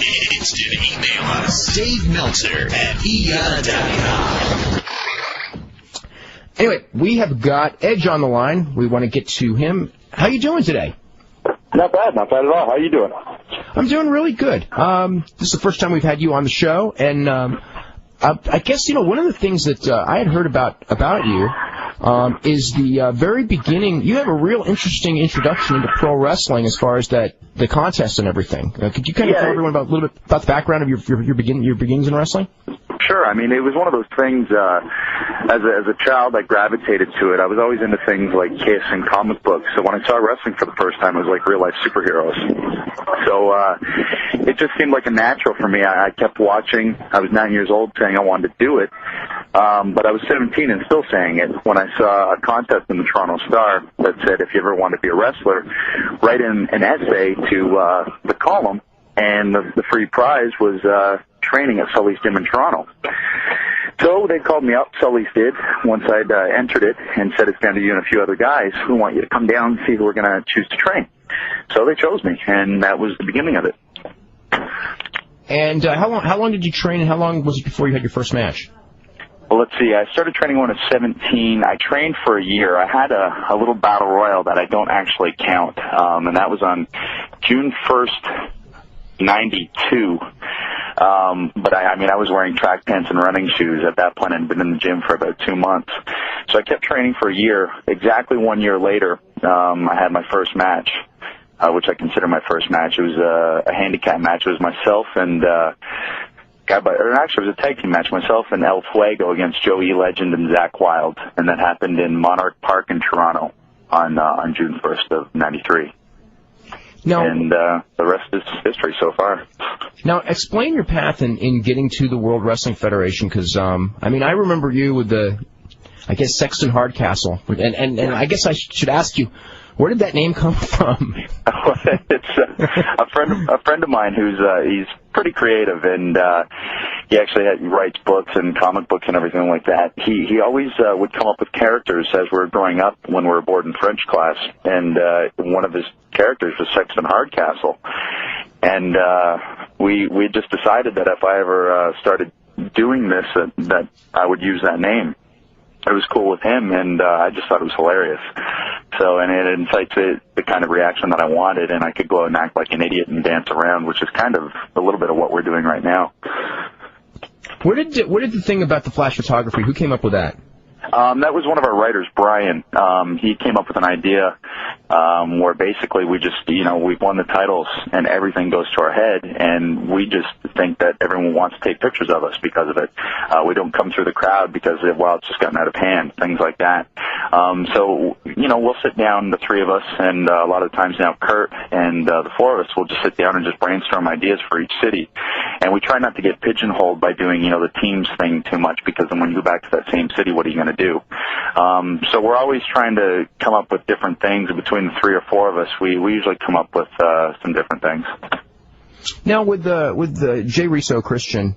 Instant email us, Dave Meltzer at Iaukea.com. Anyway, we have got Edge on the line. We want to get to him. How you doing today? Not bad at all. How you doing? I'm doing really good. This is the first time we've had you on the show, and I guess, one of the things that I had heard about you is the very beginning. You have a real interesting introduction into pro wrestling as far as the contest and everything. Could you kind of tell everyone a little bit about the background of your beginnings in wrestling? Sure. I mean, it was one of those things, as a child, I gravitated to it. I was always into things like Kiss and comic books. So when I saw wrestling for the first time, it was like real-life superheroes. So it just seemed like a natural for me. I kept watching. I was 9 years old saying I wanted to do it. But I was 17 and still saying it when I saw a contest in the Toronto Star that said if you ever want to be a wrestler, write in an essay to the column, and the free prize was training at Sully's Gym in Toronto. So they called me up, Sully's did, once I'd entered it, and said it's down to you and a few other guys who want you to come down and see who we're going to choose to train. So they chose me, and that was the beginning of it. And how long did you train, and how long was it before you had your first match? Well, let's see. I started training when I was 17. I trained for a year. I had a little battle royal that I don't actually count, and that was on June 1st, 92. But I was wearing track pants and running shoes at that point and been in the gym for about 2 months. So I kept training for a year. Exactly 1 year later, I had my first match, which I consider my first match. It was a handicap match. It was myself and actually, it was a tag team match, myself and El Fuego against Joey Legend and Zach Wilde, and that happened in Monarch Park in Toronto on June 1st of 93. Now, and the rest is history so far. Now, explain your path in getting to the World Wrestling Federation, because, I remember you with Sexton Hardcastle, and I guess I should ask you, where did that name come from? It's a friend of mine who's he's pretty creative, and he actually writes books and comic books and everything like that. He always would come up with characters as we were growing up when we were bored in French class, and one of his characters was Sexton Hardcastle, and we just decided that if I ever started doing this, that I would use that name. It was cool with him, and I just thought it was hilarious. So, and it incites the kind of reaction that I wanted, and I could go and act like an idiot and dance around, which is kind of a little bit of what we're doing right now. Where did the thing about the flash photography, who came up with that? That was one of our writers, Brian. He came up with an idea where basically we just, we've won the titles and everything goes to our head, and we just think that everyone wants to take pictures of us because of it. We don't come through the crowd because, it's just gotten out of hand, things like that. So, we'll sit down, the three of us, and a lot of times now Kurt and the four of us will just sit down and just brainstorm ideas for each city. And we try not to get pigeonholed by doing, the teams thing too much, because then when you go back to that same city, what are you going to do? So we're always trying to come up with different things. Between the three or four of us, we usually come up with some different things. Now, with the Jay Riso Christian,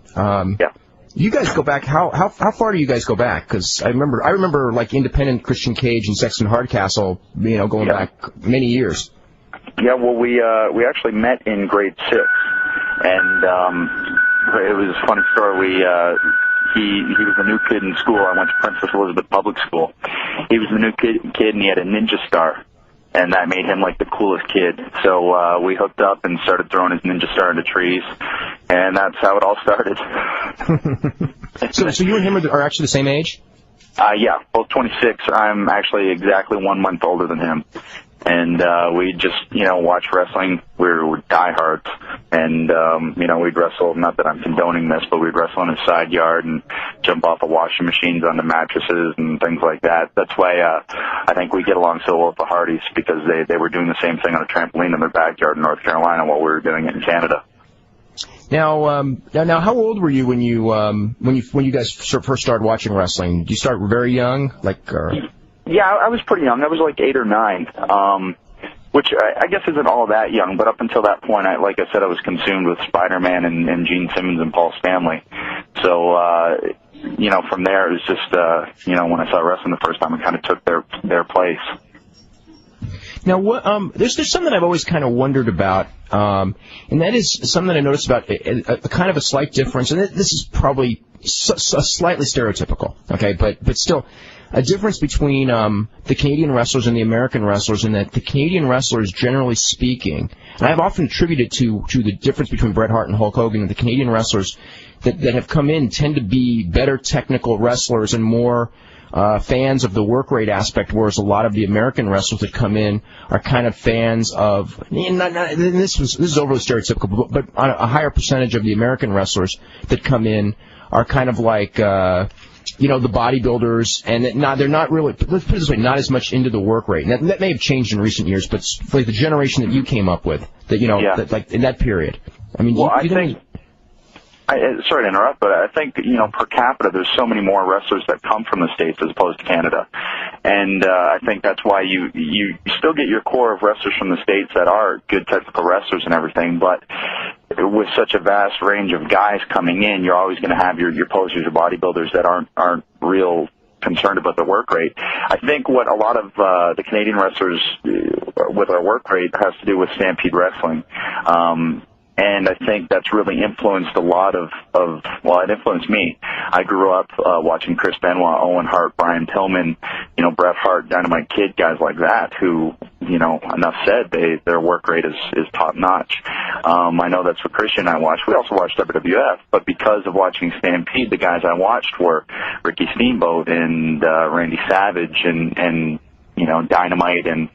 you guys go back. How far do you guys go back? Because I remember like Independent Christian Cage and Sexton Hardcastle, going back many years. Yeah, well, we actually met in grade 6, and it was a funny story. He was a new kid in school. I went to Princess Elizabeth Public School. He was the new kid, and he had a ninja star, and that made him like the coolest kid. So we hooked up and started throwing his ninja star into trees, and that's how it all started. So you and him are actually the same age? Yeah, both 26. I'm actually exactly 1 month older than him. And we just, watch wrestling. We're diehards. And, we'd wrestle, not that I'm condoning this, but we'd wrestle in his side yard and jump off of washing machines onto mattresses and things like that. That's why I think we get along so well with the Hardys, because they were doing the same thing on a trampoline in their backyard in North Carolina while we were doing it in Canada. Now, how old were you when you guys first started watching wrestling? Did you start very young, Yeah, I was pretty young. I was like 8 or 9, which I guess isn't all that young. But up until that point, like I said, I was consumed with Spider-Man and Gene Simmons and Paul Stanley. So, from there, it was just, when I saw wrestling the first time, it kind of took their place. Now, there's something I've always kind of wondered about. and that is something that I noticed about a kind of a slight difference, and this is probably slightly stereotypical, okay, but still, a difference between the Canadian wrestlers and the American wrestlers, in that the Canadian wrestlers, generally speaking, and I've often attributed to the difference between Bret Hart and Hulk Hogan, and the Canadian wrestlers that have come in tend to be better technical wrestlers and more fans of the work rate aspect, whereas a lot of the American wrestlers that come in are kind of fans of, this is overly stereotypical, but a higher percentage of the American wrestlers that come in are kind of like, the bodybuilders, and they're not really, let's put it this way, not as much into the work rate. And that may have changed in recent years, but like the generation that you came up with, that, like in that period. I mean, sorry to interrupt, but I think, per capita, there's so many more wrestlers that come from the States as opposed to Canada. And I think that's why you still get your core of wrestlers from the States that are good technical wrestlers and everything, but with such a vast range of guys coming in, you're always going to have your posers, your bodybuilders that aren't real concerned about the work rate. I think what a lot of the Canadian wrestlers with our work rate has to do with Stampede Wrestling. And I think that's really influenced a lot of it influenced me. I grew up watching Chris Benoit, Owen Hart, Brian Pillman, Bret Hart, Dynamite Kid, guys like that who, enough said, their work rate is top notch. I know that's what Christian and I watched. We also watched WWF, but because of watching Stampede, the guys I watched were Ricky Steamboat and Randy Savage and Dynamite and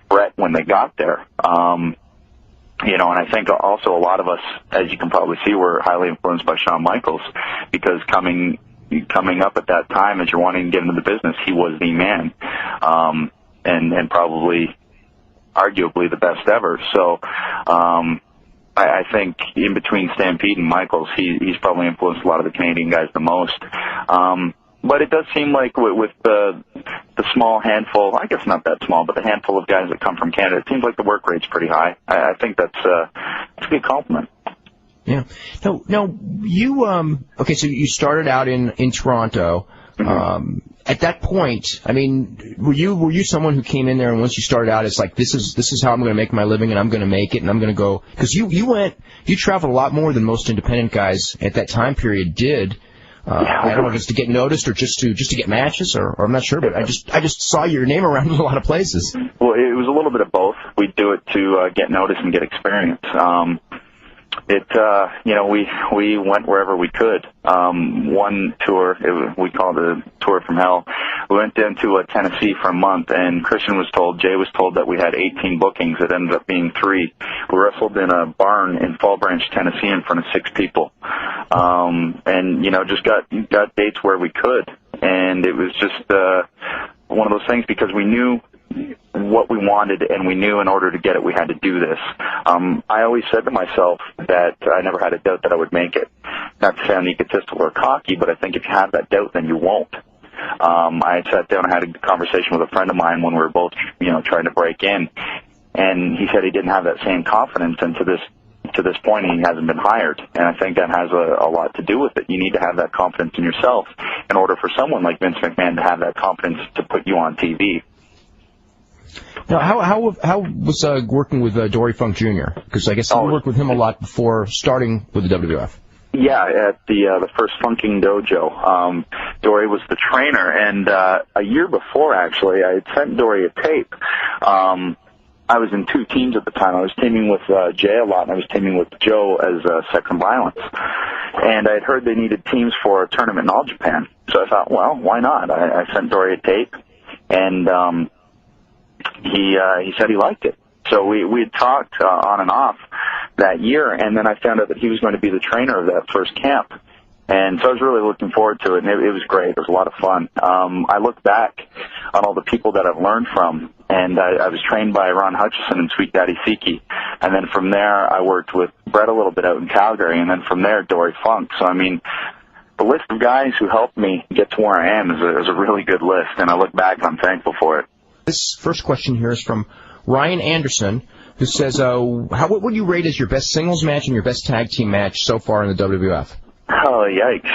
Bret when they got there. And I think also a lot of us, as you can probably see, were highly influenced by Shawn Michaels, because coming up at that time as you're wanting to get into the business, he was the man, and probably, arguably, the best ever. So I think in between Stampede and Michaels, he's probably influenced a lot of the Canadian guys the most. But it does seem like with the small handful, I guess not that small, but the handful of guys that come from Canada, it seems like the work rate's pretty high. I think that's a good compliment. Yeah. No, you, okay, so you started out in Toronto. Mm-hmm. At that point, I mean, were you someone who came in there and once you started out, it's like, this is how I'm going to make my living and I'm going to make it and I'm going to go, because you traveled a lot more than most independent guys at that time period did. I don't know, just to get noticed or just to get matches, or I'm not sure, but I just saw your name around in a lot of places. Well, it was a little bit of both. We do it to get noticed and get experience. We went wherever we could. One tour, we called it a tour from hell. We went down to Tennessee for a month, and Jay was told that we had 18 bookings. It ended up being 3. We wrestled in a barn in Fall Branch, Tennessee, in front of 6 people. And just got dates where we could. And it was just one of those things, because we knew what we wanted, and we knew in order to get it, we had to do this. I always said to myself that I never had a doubt that I would make it. Not to sound egotistical or cocky, but I think if you have that doubt, then you won't. I had sat down and had a conversation with a friend of mine when we were both, trying to break in, and he said he didn't have that same confidence, and to this point, he hasn't been hired. And I think that has a lot to do with it. You need to have that confidence in yourself in order for someone like Vince McMahon to have that confidence to put you on TV. Now, how was working with Dory Funk Jr.? Because I guess you worked with him a lot before starting with the WWF. Yeah, at the first Funking Dojo. Dory was the trainer, and a year before, actually, I had sent Dory a tape. I was in 2 teams at the time. I was teaming with Jay a lot, and I was teaming with Joe as Sex and Violence. And I had heard they needed teams for a tournament in All Japan. So I thought, well, why not? I sent Dory a tape, and he said he liked it. So we had talked on and off that year, and then I found out that he was going to be the trainer of that first camp. And so I was really looking forward to it, and it was great. It was a lot of fun. I look back on all the people that I've learned from, and I was trained by Ron Hutchison and Sweet Daddy Siki. And then from there, I worked with Bret a little bit out in Calgary, and then from there, Dory Funk. So, I mean, the list of guys who helped me get to where I am is a really good list, and I look back and I'm thankful for it. This first question here is from Ryan Anderson, who says, what would you rate as your best singles match and your best tag team match so far in the WWF? Oh, yikes.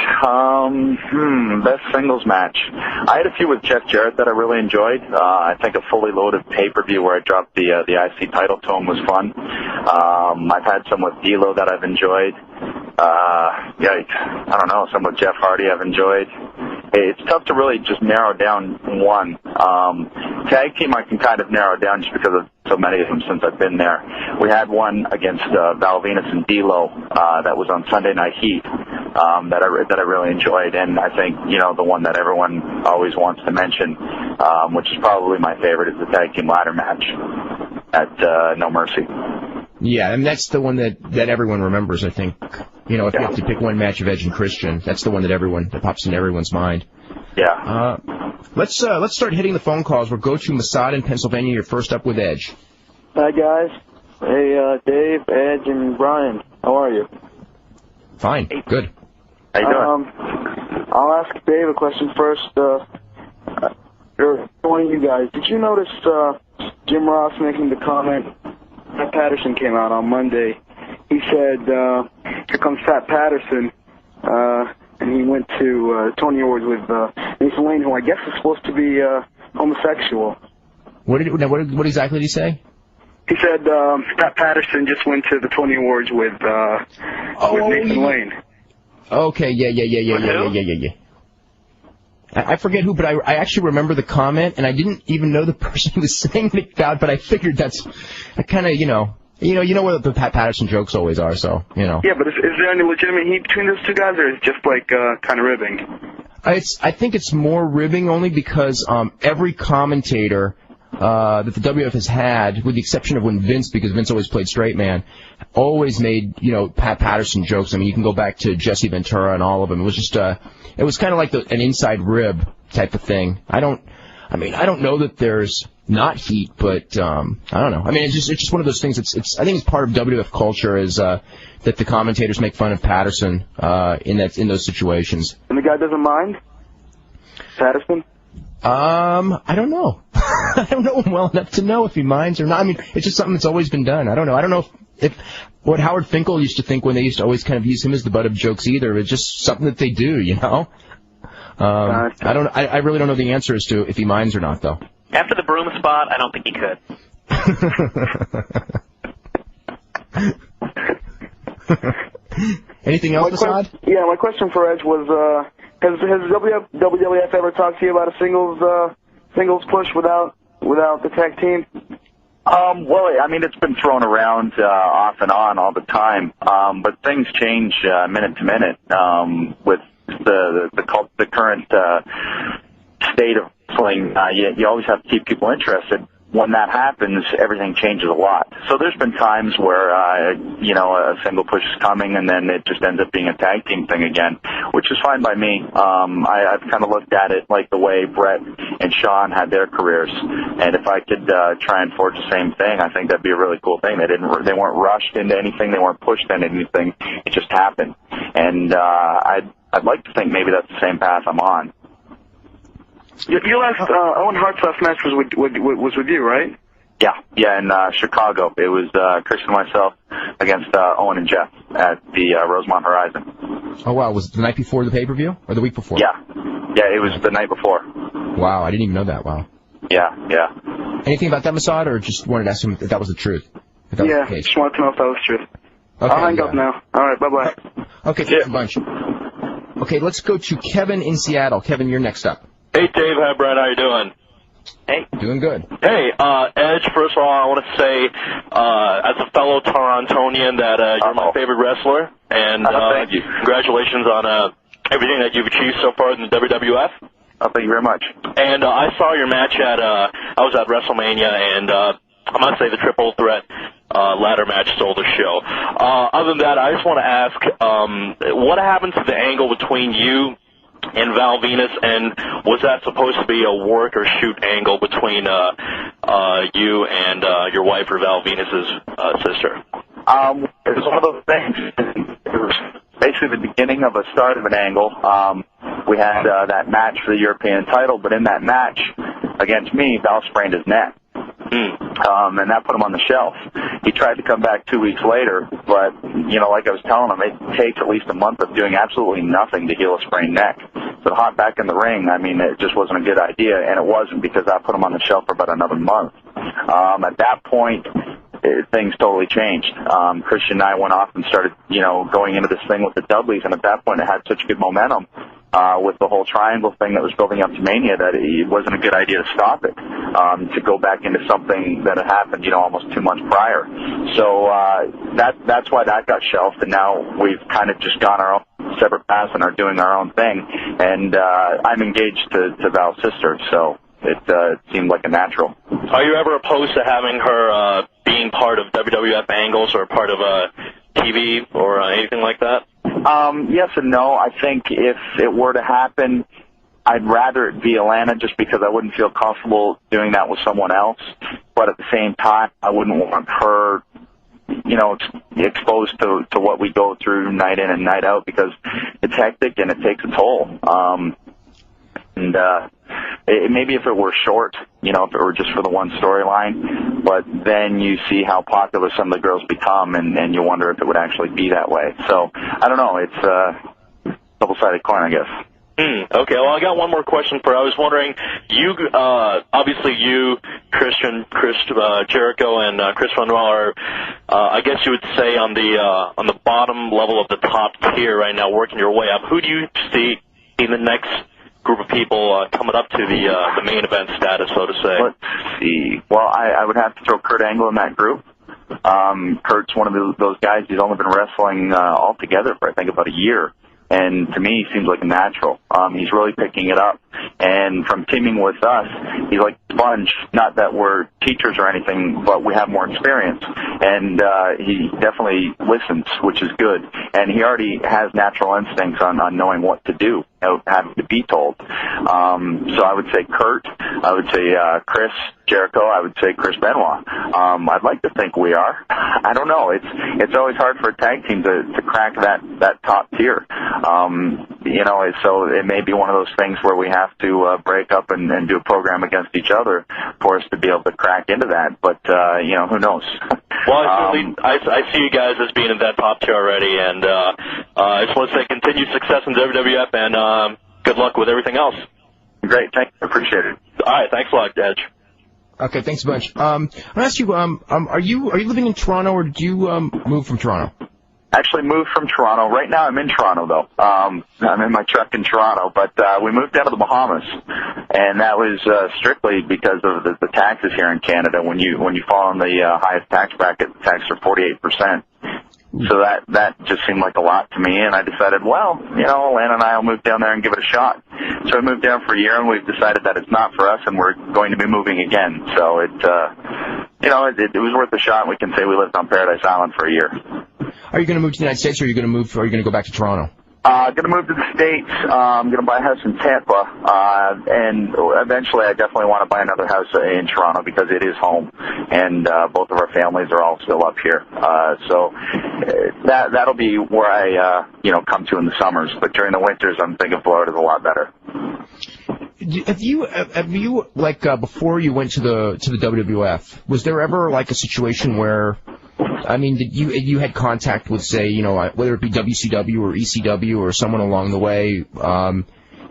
Best singles match. I had a few with Jeff Jarrett that I really enjoyed. I think a fully loaded pay-per-view where I dropped the IC title to him was fun. I've had some with D'Lo that I've enjoyed. Yikes. I don't know. Some with Jeff Hardy I've enjoyed. It's tough to really just narrow down one. Tag team I can kind of narrow down just because of so many of them since I've been there. We had one against Val Venus and D'Lo that was on Sunday Night Heat that I really enjoyed, and I think the one that everyone always wants to mention, which is probably my favorite, is the tag team ladder match at No Mercy. Yeah, and that's the one that everyone remembers, I think. If you have to pick one match of Edge and Christian, that's the one that pops into everyone's mind. Yeah. Let's start hitting the phone calls. We'll go to Masada in Pennsylvania. You're first up with Edge. Hi, guys. Hey, Dave, Edge, and Brian. How are you? Fine. Good. How you doing? I'll ask Dave a question first. One of you guys, did you notice Jim Ross making the comment? Pat Patterson came out on Monday. He said, here comes Pat Patterson, and he went to Tony Awards with Nathan Lane, who I guess is supposed to be homosexual. What exactly did he say? He said Pat Patterson just went to the Tony Awards with Nathan Lane. Okay, yeah. I forget who, but I actually remember the comment, and I didn't even know the person who was saying it about, but I figured that's kind of, you know what the Pat Patterson jokes always are, so, Yeah, but is there any legitimate heat between those two guys, or is it just like kind of ribbing? I think it's more ribbing only because every commentator that the WF has had, with the exception of when because Vince always played straight man, always made, Pat Patterson jokes. I mean, you can go back to Jesse Ventura and all of them. It was just, it was kind of like an inside rib type of thing. I don't know that there's not heat, but, I don't know. I mean, it's just one of those things. I think it's part of WF culture is, that the commentators make fun of Patterson, in those situations. And the guy doesn't mind? Patterson? I don't know. I don't know him well enough to know if he minds or not. I mean, it's just something that's always been done. I don't know. I don't know if what Howard Finkel used to think when they used to always kind of use him as the butt of jokes either. It's just something that they do, I really don't know the answer as to if he minds or not, though. After the broom spot, I don't think he could. Anything else, Assad? Yeah, my question for Edge was, has WWF ever talked to you about a singles push without the tag team? Well, I mean, it's been thrown around off and on all the time, but things change minute to minute with the current state of playing. You always have to keep people interested. When that happens, everything changes a lot. So there's been times where, a single push is coming and then it just ends up being a tag team thing again, which is fine by me. I've kind of looked at it like the way Bret and Shawn had their careers. And if I could try and forge the same thing, I think that'd be a really cool thing. They weren't rushed into anything. They weren't pushed into anything. It just happened. And I'd like to think maybe that's the same path I'm on. Your last Owen Hart's last match was with you, right? Yeah, in Chicago. It was Chris and myself against Owen and Jeff at the Rosemont Horizon. Oh, wow. Was it the night before the pay-per-view or the week before? Yeah, it was the night before. Wow, I didn't even know that. Wow. Yeah. Anything about that, Masad, or just wanted to ask him if that was the truth? Just wanted to know if that was true. Okay, I'll hang up now. All right, bye-bye. Okay, thanks a bunch. Okay, let's go to Kevin in Seattle. Kevin, you're next up. Hey, Dave. Hi, Brett. How you doing? Hey. Doing good. Hey, Edge, first of all, I want to say, as a fellow Torontonian, that you're my favorite wrestler, and thank you. Congratulations on everything that you've achieved so far in the WWF. Oh, thank you very much. And I saw your match I was at WrestleMania, and I must say the triple threat ladder match stole the show. Other than that, I just want to ask, what happened to the angle between you and Val Venus, and was that supposed to be a work or shoot angle between you and your wife or Val Venus's sister? It was one of those things. It was basically the beginning of a start of an angle. We had that match for the European title, but in that match against me, Val sprained his neck. And that put him on the shelf. he tried to come back 2 weeks later, but, you know, like I was telling him, it takes at least a month of doing absolutely nothing to heal a sprained neck. So to hop back in the ring, I mean, it just wasn't a good idea, and it wasn't because I put him on the shelf for about another month. At that point, things totally changed. Christian and I went off and started, you know, going into this thing with the Dudleys, and at that point it had such good momentum with the whole triangle thing that was building up to Mania that it wasn't a good idea to stop it, to go back into something that had happened, you know, almost 2 months prior. So that's why that got shelved, and now we've kind of just gone our own separate paths and are doing our own thing. And I'm engaged to Val's sister, so it seemed like a natural. Are you ever opposed to having her being part of WWF angles or part of TV or anything like that? Yes and no. I think if it were to happen, I'd rather it be Atlanta just because I wouldn't feel comfortable doing that with someone else. But at the same time, I wouldn't want her, you know, exposed to what we go through night in and night out because it's hectic and it takes a toll. Maybe if it were short, you know, if it were just for the one storyline, but then you see how popular some of the girls become, and you wonder if it would actually be that way. So, I don't know. It's a double-sided coin, I guess. Okay, well, I got one more question for you. I was wondering, you, obviously you, Christian, Jericho, and Chris Van Raal are, I guess you would say, on the bottom level of the top tier right now, working your way up. Who do you see in the next group of people coming up to the main event status, so to say? Let's see. Well, I would have to throw Kurt Angle in that group. Kurt's one of those guys. He's only been wrestling altogether for, I think, about a year. And to me, he seems like a natural. He's really picking it up. And from teaming with us, he's like a sponge. Not that we're teachers or anything, but we have more experience. And he definitely listens, which is good. And he already has natural instincts on knowing what to do, without having to be told. So I would say Kurt. I would say Chris Jericho. I would say Chris Benoit. I'd like to think we are. I don't know. It's always hard for a tag team to crack that top tier. You know, so it may be one of those things where we have to break up and do a program against each other for us to be able to crack into that. But, you know, who knows? Well, I see you guys as being in that top tier already, and I just want to say continued success in WWF, and good luck with everything else. Great. Thanks. I appreciate it. All right. Thanks a lot, Edge. Okay, thanks a bunch. I'll ask you, are you living in Toronto, or did you move from Toronto? Actually moved from Toronto. Right now I'm in Toronto, though. I'm in my truck in Toronto, but we moved down to the Bahamas, and that was strictly because of the taxes here in Canada. When you fall in the highest tax bracket, the taxes are 48%. So that just seemed like a lot to me, and I decided, well, you know, Lana and I will move down there and give it a shot. So I moved down for a year, and we've decided that it's not for us, and we're going to be moving again. So it was worth a shot. We can say we lived on Paradise Island for a year. Are you going to move to the United States, or are you going to go back to Toronto? Going to move to the States. I'm going to buy a house in Tampa, and eventually I definitely want to buy another house in Toronto because it is home, and both of our families are all still up here. So that'll be where I come to in the summers. But during the winters, I'm thinking Florida's a lot better. Have you like before you went to the WWF, was there ever like a situation where, I mean, did you had contact with, say, you know, whether it be WCW or ECW or someone along the way,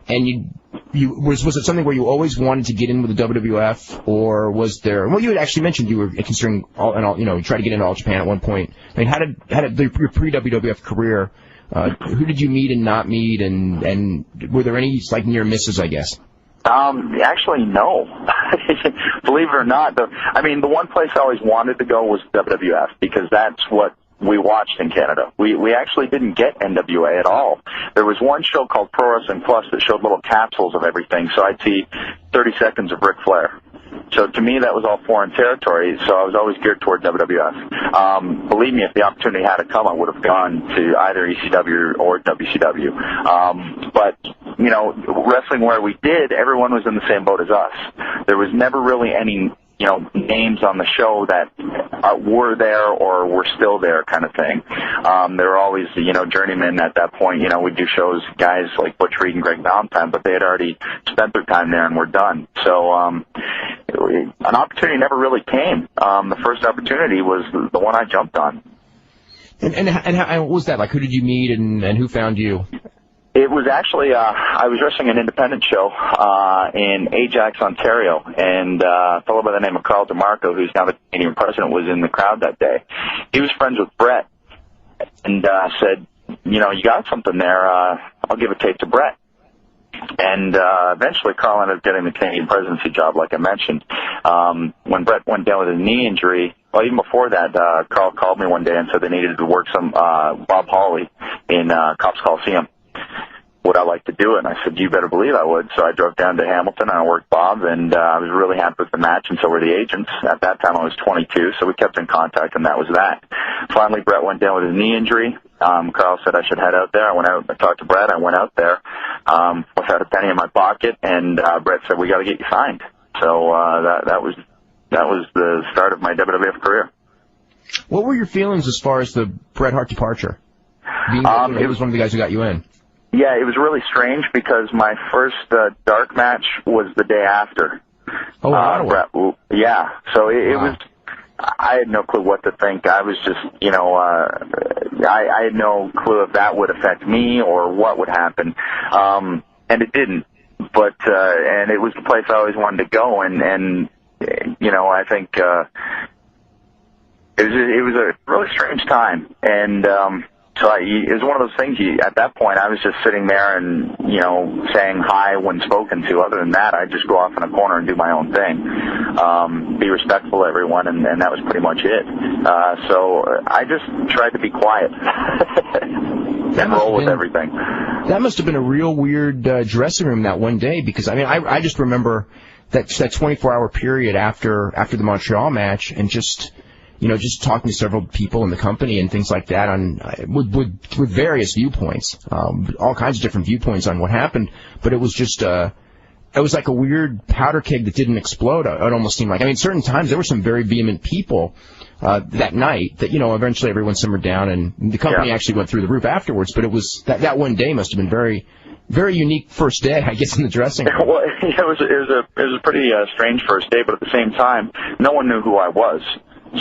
and was it something where you always wanted to get in with the WWF, or was there? Well, you had actually mentioned you were considering try to get into All Japan at one point. I mean, how did your pre-WWF career? Who did you meet and not meet, and were there any like near misses, I guess? Actually, no. Believe it or not, the one place I always wanted to go was WWF because that's what we watched in Canada. We actually didn't get NWA at all. There was one show called Pro Wrestling Plus that showed little capsules of everything, so I'd see 30 seconds of Ric Flair. So to me, that was all foreign territory, so I was always geared toward WWF. Believe me, if the opportunity had to come, I would have gone to either ECW or WCW. But, you know, wrestling where we did, everyone was in the same boat as us. There was never really any, you know, names on the show that were there or were still there kind of thing. There were always, you know, journeymen at that point. You know, we'd do shows, guys like Butch Reed and Greg Valentine, but they had already spent their time there and were done. So an opportunity never really came. The first opportunity was the one I jumped on. And how what was that like? Who did you meet and who found you? It was actually, I was wrestling an independent show in Ajax, Ontario, and a fellow by the name of Carl DeMarco, who's now the Canadian president, was in the crowd that day. He was friends with Bret and said, you know, you got something there. I'll give a tape to Bret. And eventually Carl ended up getting the Canadian presidency job, like I mentioned. When Bret went down with a knee injury, well, even before that, Carl called me one day and said they needed to work some Bob Holly in Cops Coliseum. Would I like to do it? And I said, you better believe I would. So I drove down to Hamilton and I worked Bob, and I was really happy with the match, and so were the agents. At that time I was 22, so we kept in contact, and that was that. Finally, Bret went down with his knee injury. Carl said I should head out there. I went out, I talked to Bret, I went out there without a penny in my pocket, and Bret said, we got to get you signed. So that was the start of my WWF career. What were your feelings as far as the Bret Hart departure? It was one of the guys who got you in. Yeah, it was really strange because my first dark match was the day after. Oh, wow. Yeah, so it was, I had no clue what to think. I was just, you know, I had no clue if that would affect me or what would happen. And it didn't. But, and it was the place I always wanted to go, and you know, I think, it was a really strange time, and, so it was one of those things, at that point, I was just sitting there and, you know, saying hi when spoken to. Other than that, I'd just go off in a corner and do my own thing, be respectful to everyone, and that was pretty much it. So I just tried to be quiet and roll with everything. That must have been a real weird dressing room that one day, because, I mean, I just remember that 24-hour period after the Montreal match, and just, you know, just talking to several people in the company and things like that with various viewpoints, all kinds of different viewpoints on what happened. But it was just, it was like a weird powder keg that didn't explode. It almost seemed like. I mean, certain times there were some very vehement people that night that, you know, eventually everyone simmered down, and the company actually went through the roof afterwards. But it was that one day must have been very, very unique first day, I guess, in the dressing room. Well, it was a pretty strange first day, but at the same time, no one knew who I was.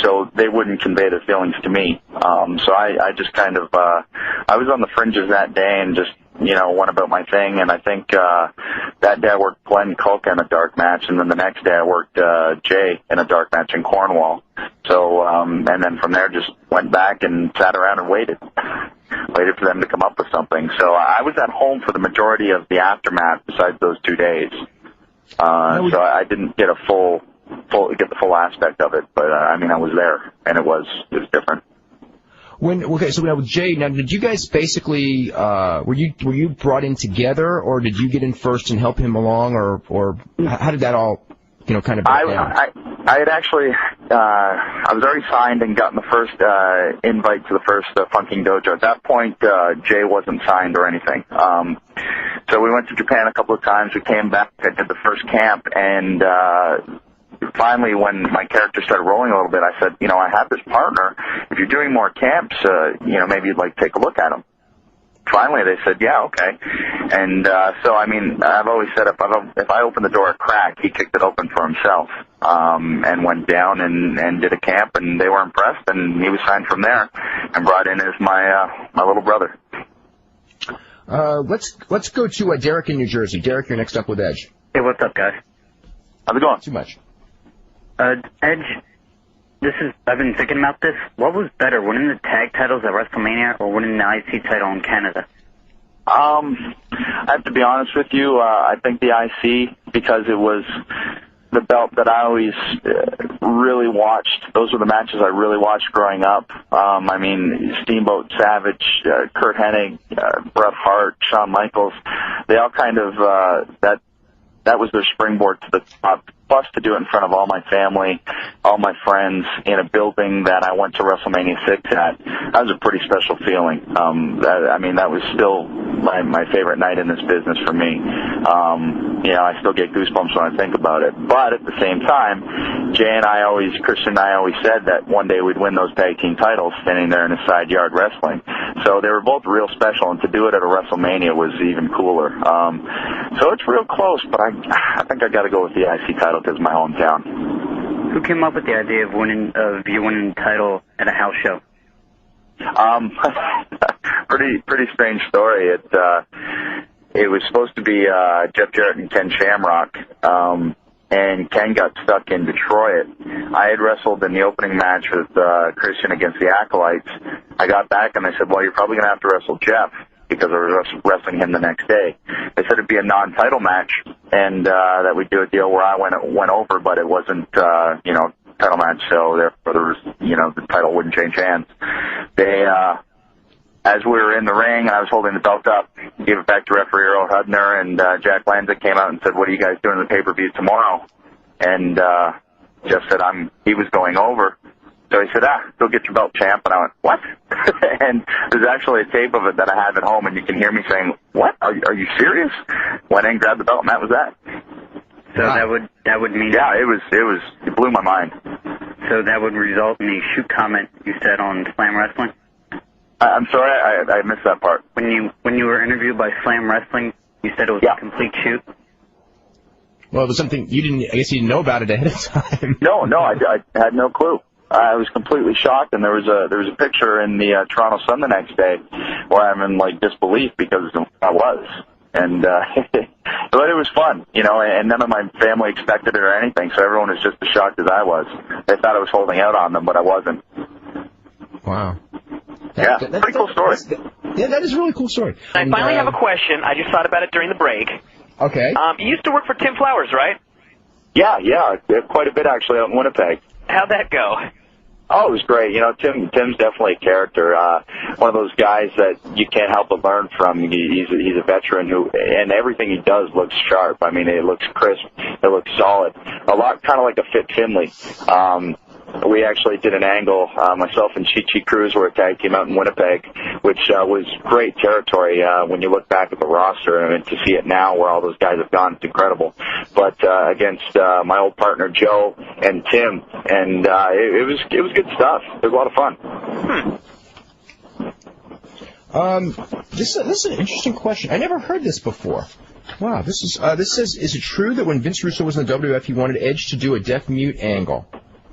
So they wouldn't convey their feelings to me. So I just kind of, I was on the fringes that day and just, you know, went about my thing. And I think that day I worked Glenn Culk in a dark match, and then the next day I worked Jay in a dark match in Cornwall. So, and then from there just went back and sat around and waited for them to come up with something. So I was at home for the majority of the aftermath besides those 2 days. So I didn't get get the full aspect of it, but I mean, I was there, and it was different. So now with Jay, now did you guys basically were you brought in together, or did you get in first and help him along, or how did that all, you know, kind of break down? I had actually I was already signed and gotten the first invite to the first Funking Dojo. At that point, Jay wasn't signed or anything. So we went to Japan a couple of times. We came back. I did the first camp, and finally, when my character started rolling a little bit, I said, you know, I have this partner. If you're doing more camps, you know, maybe you'd like to take a look at him. Finally, they said, yeah, okay. And so, I mean, I've always said if I open the door a crack, he kicked it open for himself, and went down and did a camp, and they were impressed, and he was signed from there and brought in as my little brother. Let's go to Derek in New Jersey. Derek, you're next up with Edge. Hey, what's up, guys? How's it going? Too much. Edge, I've been thinking about this. What was better, winning the tag titles at WrestleMania or winning the IC title in Canada? I have to be honest with you. I think the IC, because it was the belt that I always really watched. Those were the matches I really watched growing up. I mean, Steamboat Savage, Kurt Hennig, Bret Hart, Shawn Michaels, they all kind of, that was their springboard to the top. Plus, to do it in front of all my family, all my friends, in a building that I went to WrestleMania 6 at, that was a pretty special feeling. That was still my favorite night in this business for me. You know, I still get goosebumps when I think about it. But at the same time, Christian and I always said that one day we'd win those tag team titles standing there in a side yard wrestling. So they were both real special, and to do it at a WrestleMania was even cooler. So it's real close, but I think I got to go with the IC title title because it's my hometown. Who came up with the idea of you winning the title at a house show? Pretty strange story. It was supposed to be Jeff Jarrett and Ken Shamrock, and Ken got stuck in Detroit. I had wrestled in the opening match with Christian against the Acolytes. I got back and they said, well, you're probably going to have to wrestle Jeff, because I was wrestling him the next day. They said it'd be a non-title match, and that we'd do a deal where I went over, but it wasn't, title match, so therefore there was, the title wouldn't change hands. They, as we were in the ring and I was holding the belt up, gave it back to referee Earl Hudner, and Jack Lanza came out and said, what are you guys doing in the pay-per-view tomorrow? And Jeff said he was going over. So he said, go get your belt, champ. And I went, what? And there's actually a tape of it that I have at home, and you can hear me saying, what? Are you serious? Went in, grabbed the belt, and that was that. So that would mean... Yeah, it blew my mind. So that would result in a shoot comment you said on Slam Wrestling? I'm sorry, I missed that part. When you were interviewed by Slam Wrestling, you said it was a complete shoot? Well, it was something I guess you didn't know about it ahead of time. No, I had no clue. I was completely shocked, and there was a picture in the Toronto Sun the next day where I'm in disbelief because I was, and but it was fun, and none of my family expected it or anything, so everyone was just as shocked as I was. They thought I was holding out on them, but I wasn't. Wow. That's pretty cool story. That is a really cool story. I finally have a question. I just thought about it during the break. Okay. You used to work for Tim Flowers, right? Yeah, quite a bit actually out in Winnipeg. How'd that go? Oh, it was great. Tim's definitely a character. One of those guys that you can't help but learn from. He's a veteran and everything he does looks sharp. I mean, it looks crisp. It looks solid. A lot kind of like a Fit Finley. We actually did an angle, myself and Chi Cruz were a tag team out in Winnipeg, which was great territory when you look back at the roster. I mean, to see it now where all those guys have gone, it's incredible. But against my old partner Joe and Tim, and it was good stuff. It was a lot of fun. This is an interesting question. I never heard this before. Wow, this says, is it true that when Vince Russo was in the WWF, he wanted Edge to do a deaf-mute angle?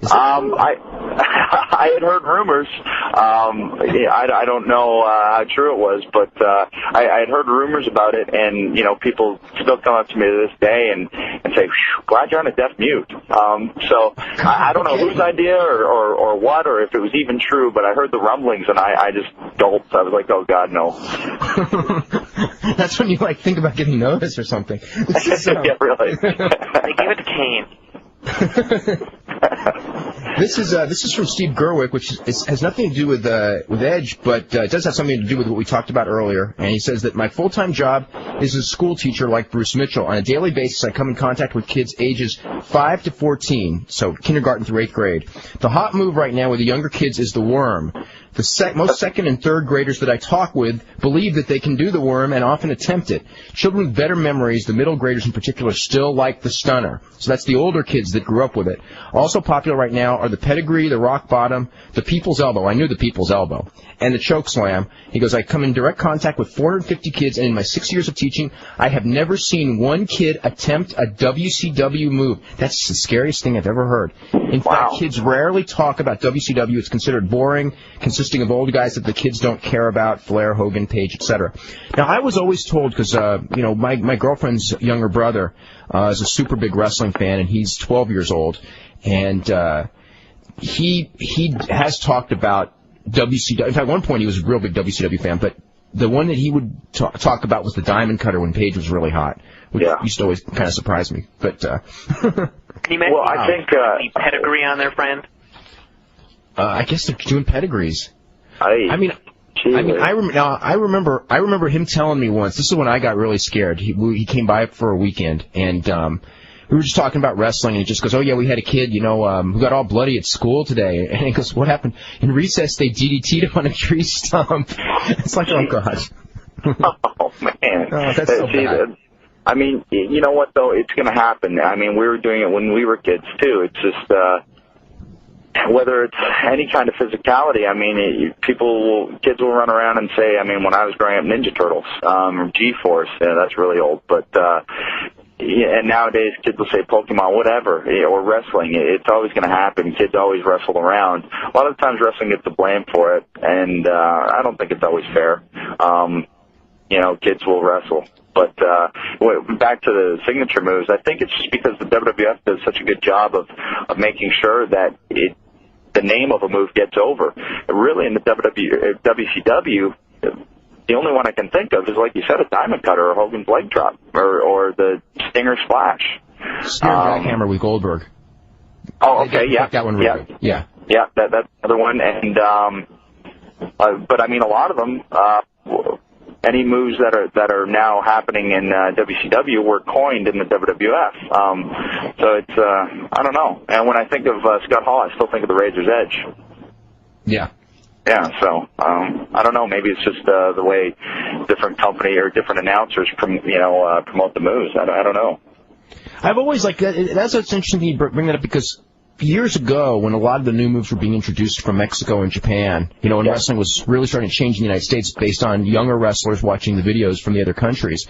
I had heard rumors. I don't know how true it was, but I had heard rumors about it, and people still come up to me to this day and say, "Glad you're on a deaf mute." So I don't know whose idea or what, or if it was even true, but I heard the rumblings, and I just gulped. I was like, "Oh God, no." That's when you think about getting noticed or something. Yeah, really. They gave it to Kane. This is from Steve Gerwick, which has nothing to do with Edge, but it does have something to do with what we talked about earlier. And he says that my full-time job is a school teacher like Bruce Mitchell. On a daily basis, I come in contact with kids ages 5 to 14, so kindergarten through 8th grade. The hot move right now with the younger kids is the worm. The most second and third graders that I talk with believe that they can do the worm and often attempt it. Children with better memories, the middle graders in particular, still like the stunner. So that's the older kids that grew up with it. Also popular right now are the pedigree, the rock bottom, the people's elbow. I knew the people's elbow. And the choke slam. He goes, I come in direct contact with 450 kids, and in my 6 years of teaching, I have never seen one kid attempt a WCW move. That's the scariest thing I've ever heard. In fact, kids rarely talk about WCW. It's considered boring, consisting of old guys that the kids don't care about, Flair, Hogan, Page, etc. Now, I was always told, because, my girlfriend's younger brother is a super big wrestling fan, and he's 12 years old, and he has talked about WCW. In fact, at one point he was a real big WCW fan, but the one that he would talk about was the Diamond Cutter when Page was really hot, which used to always kind of surprise me. But can you mention I think the pedigree on their friend? I guess they're doing pedigrees. I remember him telling me once. This is when I got really scared. He came by for a weekend, and we were just talking about wrestling, and he just goes, "Oh yeah, we had a kid, who got all bloody at school today." And he goes, "What happened?" In recess, they DDT'd him on a tree stump. It's like, oh god. Oh man, that's so bad. I mean, you know what though? It's going to happen. I mean, we were doing it when we were kids too. It's just whether it's any kind of physicality. I mean, kids will run around and say, I mean, when I was growing up, Ninja Turtles, or G-Force. Yeah, that's really old, but. and nowadays kids will say Pokemon, whatever, or wrestling. It's always going to happen. Kids always wrestle around. A lot of the times wrestling gets the blame for it, and I don't think it's always fair. Kids will wrestle. But back to the signature moves, I think it's just because the WWF does such a good job of making sure that the name of a move gets over. Really, in the WCW, the only one I can think of is, like you said, a diamond cutter or Hogan's leg drop or the Stinger splash. Spear jackhammer with Goldberg. Oh, okay, yeah. That one really good. Yeah. Yeah, that's another one. And but I mean, a lot of them, any moves that are now happening in WCW were coined in the WWF. So it's I don't know. And when I think of Scott Hall, I still think of the Razor's Edge. Yeah. Yeah, so I don't know. Maybe it's just the way different company or different announcers promote the moves. I don't know. I've always liked that. That's what's interesting you bring that up, because years ago, when a lot of the new moves were being introduced from Mexico and Japan, when wrestling was really starting to change in the United States based on younger wrestlers watching the videos from the other countries,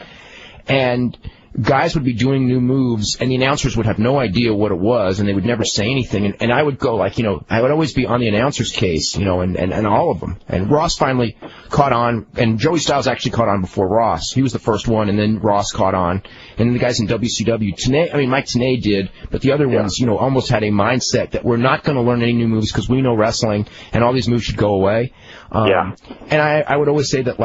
and guys would be doing new moves, and the announcers would have no idea what it was, and they would never say anything. And I would go, I would always be on the announcer's case, and all of them. And Ross finally caught on, and Joey Styles actually caught on before Ross. He was the first one, and then Ross caught on. And then the guys in WCW, Mike Tenay did, but the other ones, almost had a mindset that we're not going to learn any new moves because we know wrestling, and all these moves should go away. And I would always say that,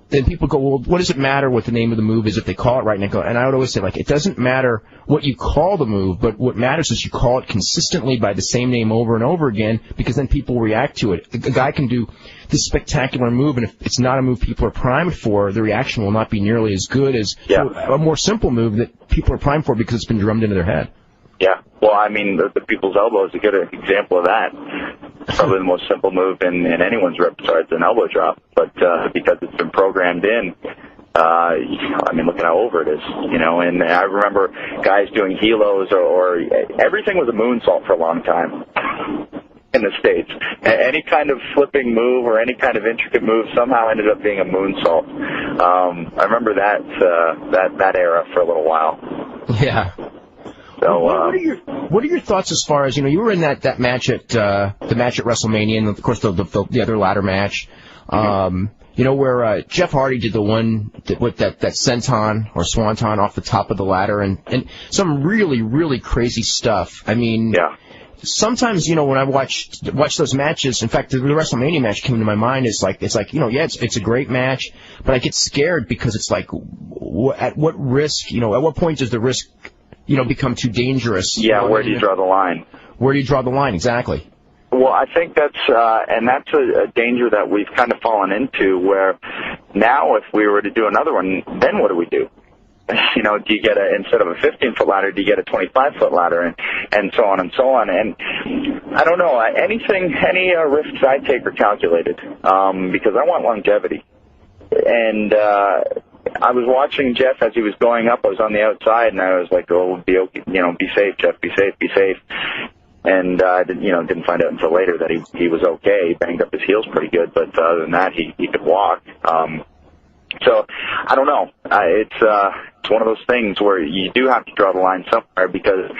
then people go, well, what does it matter what the name of the move is if they call it right? And I would always say, it doesn't matter what you call the move, but what matters is you call it consistently by the same name over and over again, because then people react to it. A guy can do this spectacular move, and if it's not a move people are primed for, the reaction will not be nearly as good as a more simple move that people are primed for because it's been drummed into their head. Yeah. Well, I mean, the people's elbow is a good example of that. It's probably the most simple move in anyone's repertoire. It's an elbow drop, but because it's been programmed in, look at how over it is, And I remember guys doing helos or everything was a moonsault for a long time in the States. Any kind of flipping move or any kind of intricate move somehow ended up being a moonsault. I remember that era for a little while. Yeah. So, what are your thoughts as far as, you were in that match at WrestleMania, and of course the other ladder match, where Jeff Hardy did the one with that senton or swanton off the top of the ladder, and some really, really crazy stuff. I mean, sometimes, when I watch those matches, in fact, the WrestleMania match came to my mind. It's a great match, but I get scared because it's at what risk, at what point does the risk become too dangerous? Yeah, where do you draw the line? Where do you draw the line, exactly? Well, I think that's a danger that we've kind of fallen into, where now if we were to do another one, then what do we do? Do you get instead of a 15-foot ladder, do you get a 25-foot ladder, and so on and so on? And I don't know, any risks I take are calculated, because I want longevity. And I was watching Jeff as he was going up. I was on the outside, and I was like, "Oh, be safe, Jeff. Be safe, be safe." And I didn't find out until later that he was okay. He banged up his heels pretty good, but other than that, he could walk. So I don't know. It's one of those things where you do have to draw the line somewhere, because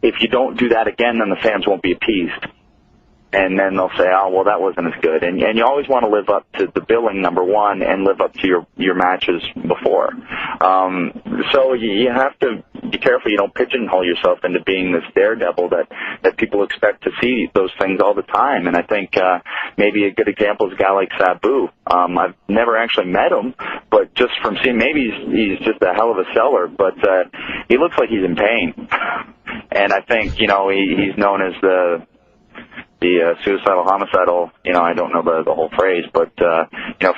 if you don't do that again, then the fans won't be appeased. And then they'll say, oh, well, that wasn't as good. And you always want to live up to the billing, number one, and live up to your matches before. So you have to be careful you don't pigeonhole yourself into being this daredevil that people expect to see those things all the time. And I think maybe a good example is a guy like Sabu. I've never actually met him, but just from seeing, maybe he's just a hell of a seller, but he looks like he's in pain. And I think, he's known as the suicidal, homicidal, I don't know the whole phrase, but,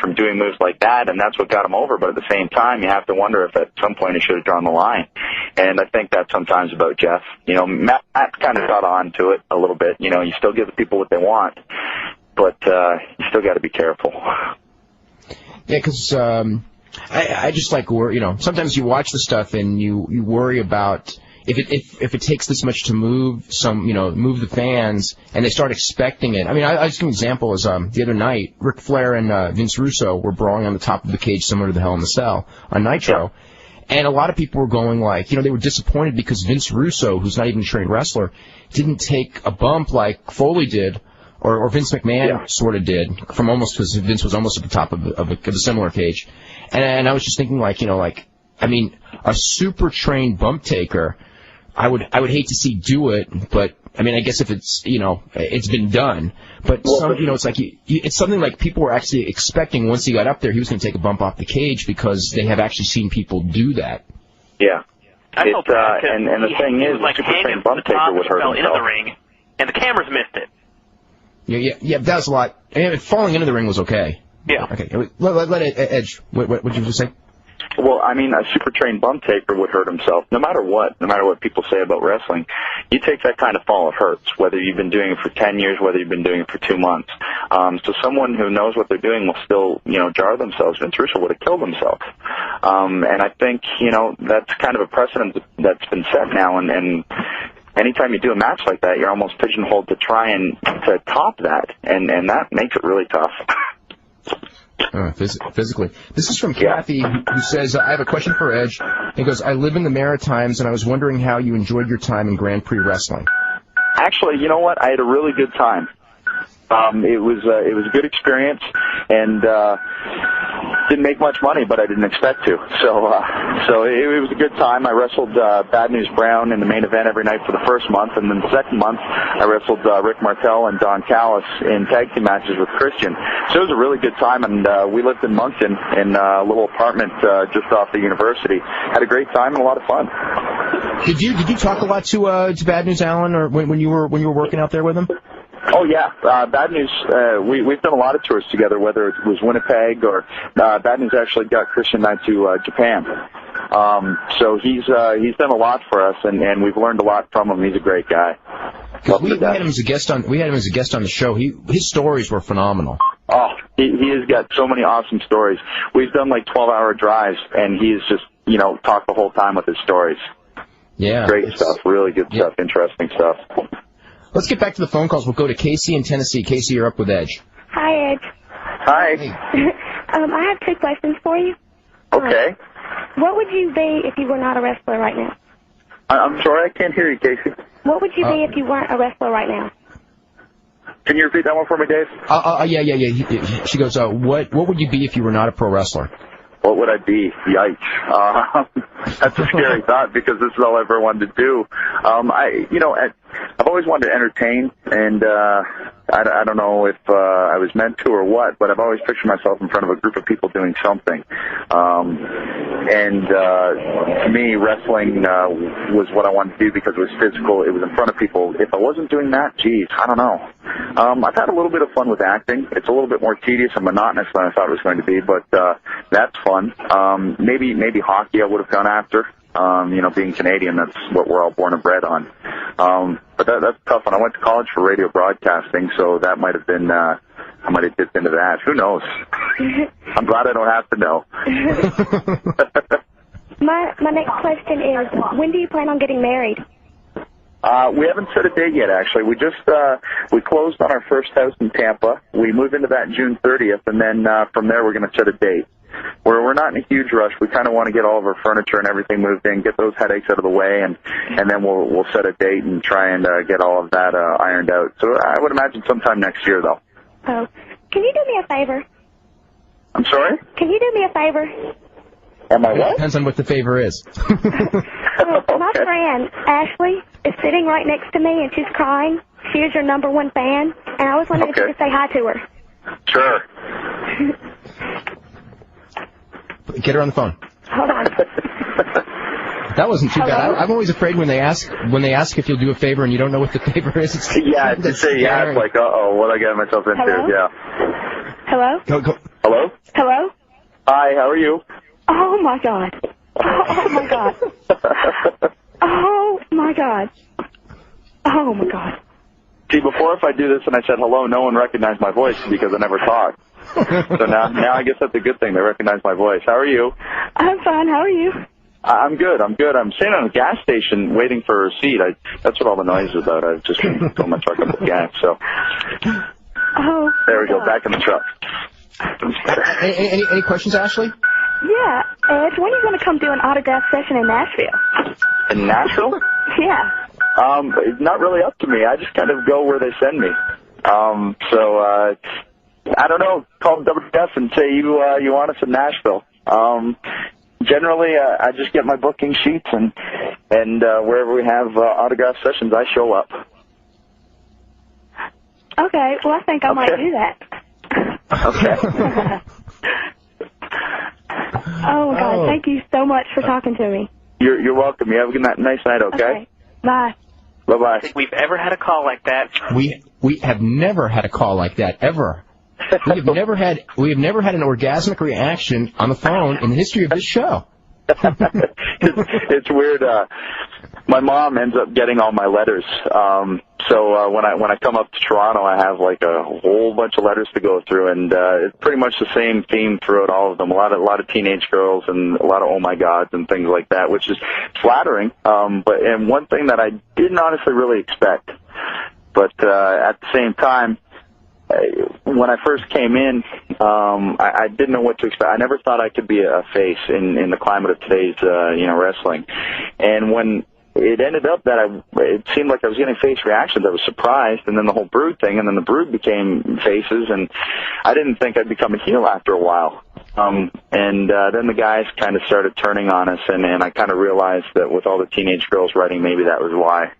from doing moves like that, and that's what got him over. But at the same time, you have to wonder if at some point he should have drawn the line. And I think that's sometimes about Jeff. Matt kind of got on to it a little bit. You still give the people what they want, but you still got to be careful. Yeah, because I just sometimes you watch the stuff and you worry about if it takes this much to move the fans, and they start expecting it. I mean, I just give an example is the other night, Ric Flair and Vince Russo were brawling on the top of the cage similar to the Hell in the Cell on Nitro. And a lot of people were going like, you know, they were disappointed because Vince Russo, who's not even a trained wrestler, didn't take a bump like Foley did, or Vince McMahon sort of did, from almost, because Vince was almost at the top of a similar cage. And I was just thinking like, you know, like, I mean, a super trained bump taker, I would hate to see do it, but I mean, I guess if it's, you know, it's been done. But some, you know, it's like it's something like people were actually expecting once he got up there, he was going to take a bump off the cage because they have actually seen people do that. Yeah. I felt bad and the thing is, like super trained hanging bump from the top taker would hurt fell into himself. the ring, and the cameras missed it. Yeah, that was a lot. And falling into the ring was okay. Yeah. Okay, let Edge. What did you just say? Well, I mean, a super trained bump taker would hurt himself, no matter what people say about wrestling. You take that kind of fall, it hurts, whether you've been doing it for 10 years, whether you've been doing it for 2 months. So someone who knows what they're doing will still, you know, jar themselves. Vince Russo would have killed himself. And I think, you know, that's kind of a precedent that's been set now, and anytime you do a match like that, you're almost pigeonholed to try and to top that, and that makes it really tough. Physically. This is from Kathy, who says, I have a question for Edge. He goes, I live in the Maritimes, and I was wondering how you enjoyed your time in Grand Prix wrestling. Actually, you know what? I had a really good time. It was a good experience, and didn't make much money, but I didn't expect to. So it was a good time. I wrestled Bad News Brown in the main event every night for the first month, and then the second month I wrestled Rick Martel and Don Callis in tag team matches with Christian. So it was a really good time, and we lived in Moncton in a little apartment just off the university. Had a great time and a lot of fun. Did you talk a lot to Bad News Allen, or when you were working out there with him? Oh yeah, Bad News. We've done a lot of tours together, whether it was Winnipeg or Bad News actually got Christian and I to Japan. So he's done a lot for us, and we've learned a lot from him. He's a great guy. We had him as a guest on. We had him as a guest on the show. His stories were phenomenal. Oh, he has got so many awesome stories. We've done like 12-hour drives, and he's just, you know, talked the whole time with his stories. Yeah, great stuff. Really good stuff. Interesting stuff. Let's get back to the phone calls. We'll go to Casey in Tennessee. Casey, you're up with Edge. Hi, Edge. Hi. Hey. I have 2 questions for you. Okay. What would you be if you were not a wrestler right now? I'm sorry, I can't hear you, Casey. What would you be if you weren't a wrestler right now? Can you repeat that one for me, Dave? Yeah. She goes, what would you be if you were not a pro wrestler? What would I be? Yikes. That's a scary thought because this is all I ever wanted to do. I've always wanted to entertain, and I don't know if I was meant to or what, but I've always pictured myself in front of a group of people doing something. To me, wrestling was what I wanted to do because it was physical. It was in front of people. If I wasn't doing that, geez, I don't know. I've had a little bit of fun with acting. It's a little bit more tedious and monotonous than I thought it was going to be, but that's fun. Maybe hockey I would have gone after. Being Canadian, that's what we're all born and bred on. But that's tough. And I went to college for radio broadcasting, so that might have been, I might have dipped into that. Who knows? I'm glad I don't have to know. My next question is, when do you plan on getting married? We haven't set a date yet, actually. We just, we closed on our first house in Tampa. We moved into that June 30th, and then from there we're going to set a date. We're not in a huge rush. We kind of want to get all of our furniture and everything moved in, get those headaches out of the way, and then we'll set a date and try and get all of that ironed out. So I would imagine sometime next year, though. Oh, can you do me a favor? I'm sorry? Can you do me a favor? Am I what? Depends on what the favor is. My friend, Ashley, is sitting right next to me, and she's crying. She is your #1 fan, and I was wondering if you could say hi to her. Sure. Get her on the phone. Hold on. That wasn't too bad. I'm always afraid when they ask if you'll do a favor and you don't know what the favor is. It's like, uh-oh, what I got myself into. Hello? Yeah. Hello? Hello? Hello? Hi, how are you? Oh, my God. Oh, my God. Oh, my God. Oh, my God. See, before if I do this and I said hello, no one recognized my voice because I never talked. So now I guess that's a good thing. They recognize my voice. How are you? I'm fine. How are you? I'm good. I'm sitting on a gas station waiting for a seat. That's what all the noise is about. I've just been filling my truck up with gas. So Oh. There we go. Back in the truck. Any questions, Ashley? Yeah, Edge, when are you going to come do an autograph session in Nashville? In Nashville? Yeah. It's not really up to me. I just kind of go where they send me. I don't know. Call WF and say you want us in Nashville. Generally, I just get my booking sheets and wherever we have autograph sessions, I show up. Okay. Well, I think I might do that. Okay. Oh, God. Thank you so much for talking to me. You're welcome. You have a good night, nice night, okay? Bye. Bye-bye. I think we've ever had a call like that. We have never had a call like that, ever. We have never had an orgasmic reaction on the phone in the history of this show. It's weird. My mom ends up getting all my letters. So when I come up to Toronto, I have like a whole bunch of letters to go through, and it's pretty much the same theme throughout all of them. A lot of teenage girls and a lot of oh my gods and things like that, which is flattering. But one thing that I didn't honestly really expect, but at the same time, when I first came in, I didn't know what to expect. I never thought I could be a face in the climate of today's wrestling, and when it ended up that it seemed like I was getting face reactions, I was surprised, and then the whole Brood thing, and then the Brood became faces, and I didn't think I'd become a heel after a while. And then the guys kind of started turning on us, and I kind of realized that with all the teenage girls writing, maybe that was why.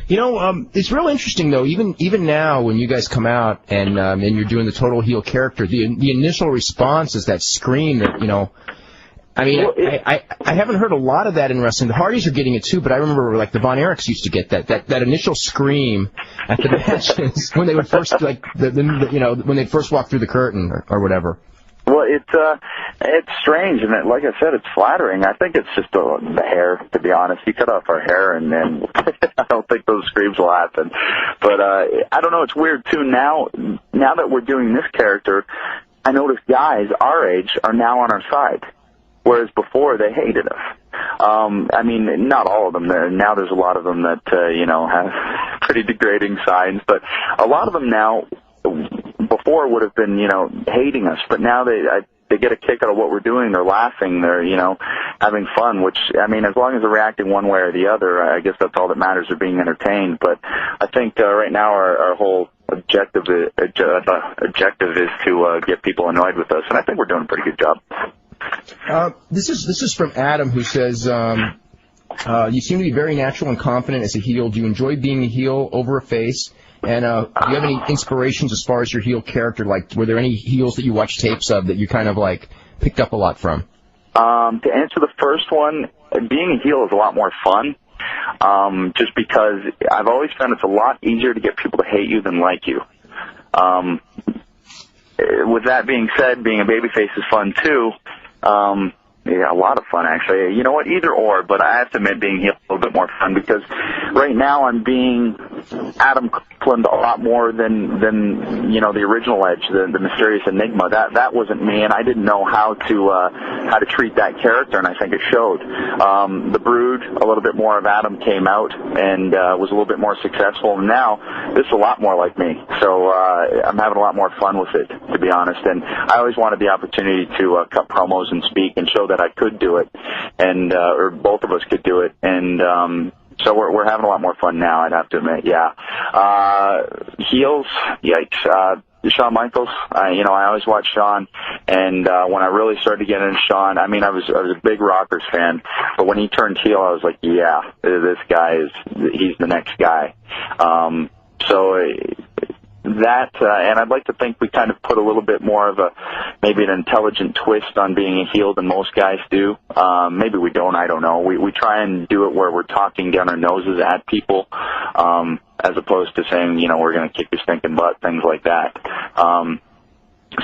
You know, it's real interesting though. Even now, when you guys come out and you're doing the total heel character, the initial response is that scream that I mean, I haven't heard a lot of that in wrestling. The Hardys are getting it too, but I remember like the Von Erichs used to get that initial scream at the matches when they would first when they first walk through the curtain or whatever. Well, it's strange, and like I said, it's flattering. I think it's just the hair, to be honest. You cut off our hair, and then I don't think those screams will happen. But I don't know. It's weird too. Now that we're doing this character, I notice guys our age are now on our side, whereas before they hated us. I mean, not all of them. Now there's a lot of them that have pretty degrading signs, but a lot of them now. Before would have been, hating us, but now they get a kick out of what we're doing. They're laughing. They're, having fun, which, I mean, as long as they're reacting one way or the other, I guess that's all that matters, are being entertained. But I think right now our whole objective is to get people annoyed with us, and I think we're doing a pretty good job. This is from Adam, who says, you seem to be very natural and confident as a heel. Do you enjoy being a heel over a face? And do you have any inspirations as far as your heel character? Like, were there any heels that you watched tapes of that you kind of, like, picked up a lot from? To answer the first one, being a heel is a lot more fun, just because I've always found it's a lot easier to get people to hate you than like you. With that being said, being a babyface is fun, too. Yeah, a lot of fun, actually. You know what? Either or, but I have to admit being heel is a little bit more fun because right now I'm being Adam Copeland a lot more than the original Edge, the mysterious enigma. That wasn't me, and I didn't know how to treat that character, and I think it showed. The Brood, a little bit more of Adam came out and was a little bit more successful, and now this is a lot more like me. So I'm having a lot more fun with it, to be honest, and I always wanted the opportunity to cut promos and speak and show that I could do it, and or both of us could do it, and so we're having a lot more fun now, I'd have to admit. Yeah, heels, yikes. Shawn Michaels, I always watched Shawn, and when I really started getting into Shawn, I mean, I was a big Rockers fan, but when he turned heel, I was like, yeah, this guy he's the next guy. That, and I'd like to think we kind of put a little bit more of maybe an intelligent twist on being a heel than most guys do. Maybe we don't, I don't know. We try and do it where we're talking down our noses at people, as opposed to saying, we're going to kick your stinking butt, things like that.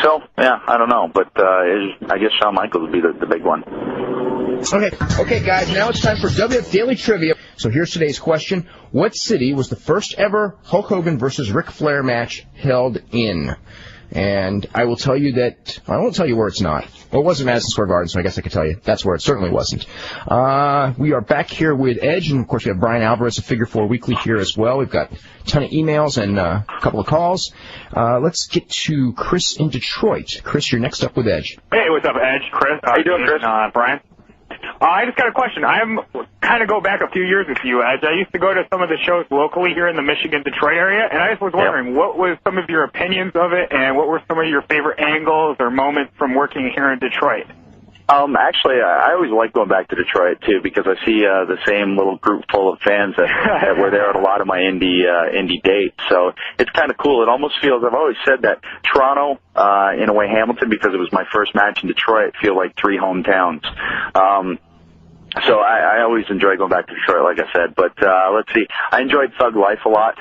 So, yeah, I don't know, but I guess Shawn Michaels would be the big one. Okay, guys, now it's time for WF Daily Trivia. So here's today's question. What city was the first ever Hulk Hogan versus Ric Flair match held in? And I will tell you that, I won't tell you where it's not. Well, it wasn't Madison Square Garden, so I guess I could tell you that's where it certainly wasn't. We are back here with Edge, and of course we have Brian Alvarez of Figure 4 Weekly here as well. We've got a ton of emails and a couple of calls. Let's get to Chris in Detroit. Chris, you're next up with Edge. Hey, what's up, Edge? Chris. How you doing, Chris? Brian. I just got a question. I'm kind of go back a few years with you, Edge. I used to go to some of the shows locally here in the Michigan, Detroit area, and I just was wondering, what was some of your opinions of it, and what were some of your favorite angles or moments from working here in Detroit? Actually, I always like going back to Detroit, too, because I see the same little group full of fans that were there at a lot of my indie dates. So it's kind of cool. It almost feels, I've always said that Toronto, in a way, Hamilton, because it was my first match in Detroit, feel like three hometowns. So I always enjoy going back to Detroit, like I said. But let's see. I enjoyed Thug Life a lot.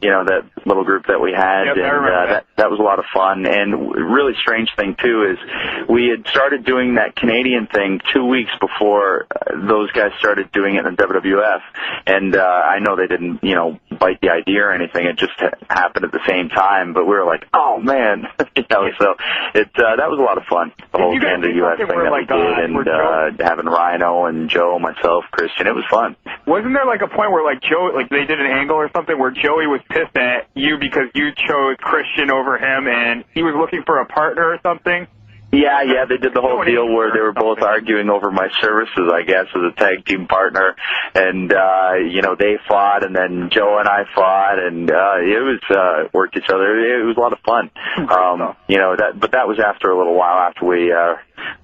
You know, that little group that we had, yep, and that was a lot of fun. And really strange thing, too, is we had started doing that Canadian thing 2 weeks before those guys started doing it in the WWF. And I know they didn't, you know, bite the idea or anything. It just happened at the same time. But we were like, oh, man. You know, so that was a lot of fun, the whole Canada U.S. thing that we did, and having Rhino and Joe, myself, Christian. It was fun. Wasn't there, like, a point where, like, Joe, like, they did an angle or something where Joey was pissed at you because you chose Christian over him, and he was looking for a partner or something? Yeah, they did the whole deal where they were both arguing over my services, I guess, as a tag team partner, and, you know, they fought, and then Joe and I fought, and it was, worked each other. It was a lot of fun. You know, but that was after a little while, after we,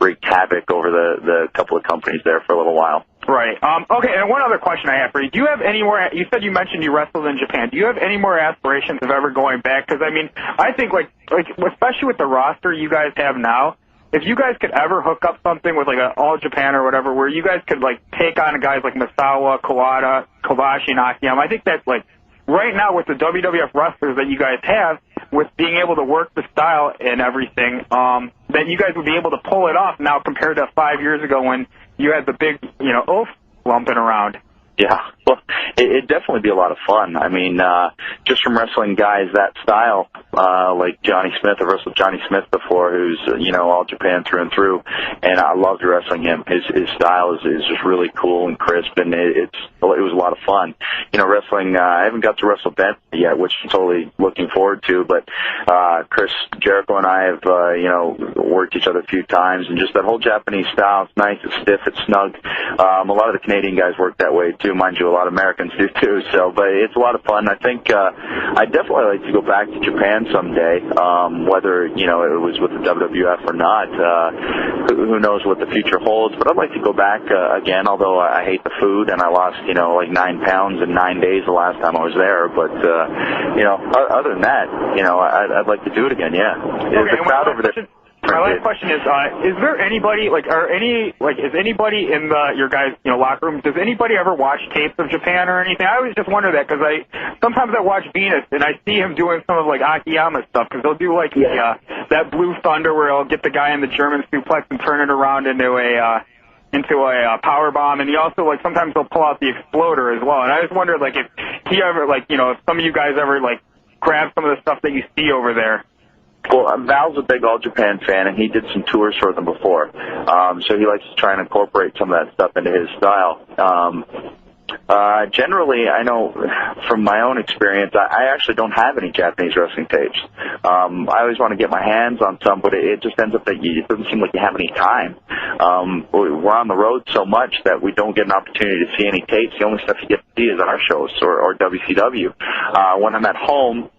wreaked havoc over the couple of companies there for a little while. Right. Okay, and one other question I have for you. Do you have any more, you said you mentioned you wrestled in Japan. Do you have any more aspirations of ever going back? Because, I mean, I think, like, especially with the roster you guys have now, if you guys could ever hook up something with, like, an All-Japan or whatever, where you guys could, like, take on guys like Misawa, Kawada, Kobashi, and Akiyama, I think that's, like, right now with the WWF wrestlers that you guys have, with being able to work the style and everything, that you guys would be able to pull it off now compared to 5 years ago when you had the big, you know, oaf lumping around. Yeah, well, it'd definitely be a lot of fun. I mean, just from wrestling guys that style, like Johnny Smith. I've wrestled Johnny Smith before, who's, you know, all Japan through and through, and I loved wrestling him. His style is just really cool and crisp, and it was a lot of fun. You know, wrestling, I haven't got to wrestle Ben yet, which I'm totally looking forward to, but Chris Jericho and I have, you know, worked each other a few times, and just that whole Japanese style, it's nice, it's stiff, it's snug. A lot of the Canadian guys work that way, too. Mind you, a lot of Americans do too. So, but it's a lot of fun. I think I'd definitely like to go back to Japan someday. Whether, you know, it was with the WWF or not, who knows what the future holds. But I'd like to go back again. Although I hate the food, and I lost, you know, like 9 pounds in 9 days the last time I was there. But you know, other than that, you know, I'd like to do it again. Yeah, okay, the crowd over there. My last question is there anybody, like, is anybody in your guys', you know, locker room, does anybody ever watch tapes of Japan or anything? I always just wonder that, because sometimes I watch Venus, and I see him doing some of, like, Akiyama stuff, because they'll do, like, that Blue Thunder where he'll get the guy in the German suplex and turn it around into a power bomb, and he also, like, sometimes they'll pull out the exploder as well, and I just wonder, like, if he ever, like, you know, if some of you guys ever, like, grab some of the stuff that you see over there. Well, Val's a big All-Japan fan, and he did some tours for them before. So he likes to try and incorporate some of that stuff into his style. Generally, I know from my own experience, I actually don't have any Japanese wrestling tapes. I always want to get my hands on some, but it just ends up that it doesn't seem like you have any time. We're on the road so much that we don't get an opportunity to see any tapes. The only stuff you get to see is our shows or WCW. When I'm at home,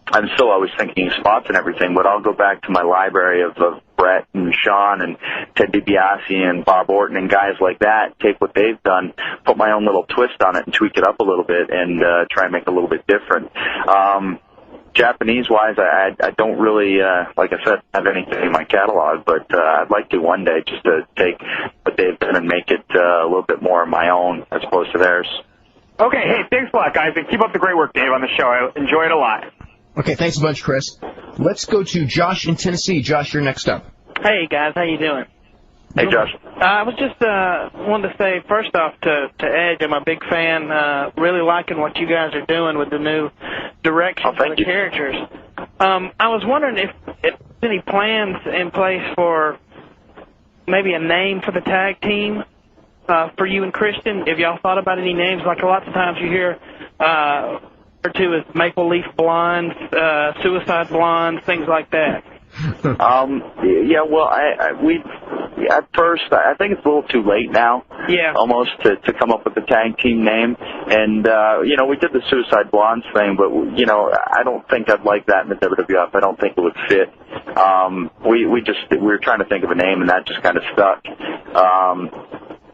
I'm still always thinking spots and everything, but I'll go back to my library of Bret and Sean and Ted DiBiase and Bob Orton and guys like that, take what they've done, put my own little twist on it and tweak it up a little bit and try and make it a little bit different. Japanese-wise, I don't really, like I said, have anything in my catalog, but I'd like to one day just to take what they've done and make it a little bit more my own as opposed to theirs. Okay, hey, thanks a lot, guys, and keep up the great work, Dave, on the show. I enjoy it a lot. Okay, thanks a bunch, Chris. Let's go to Josh in Tennessee. Josh, you're next up. Hey, guys. How you doing? Hey, Josh. I was just wanted to say, first off, to Edge, I'm a big fan, really liking what you guys are doing with the new direction for the characters. I was wondering if any plans in place for maybe a name for the tag team for you and Christian? Have y'all thought about any names? Like a lot of times you hear or two is Maple Leaf Blondes, Suicide Blondes, things like that. Yeah, well, at first, I think it's a little too late now. Yeah. Almost to come up with the tag team name. And, we did the Suicide Blondes thing, but, I don't think I'd like that in the WWF. I don't think it would fit. We were trying to think of a name, and that just kind of stuck.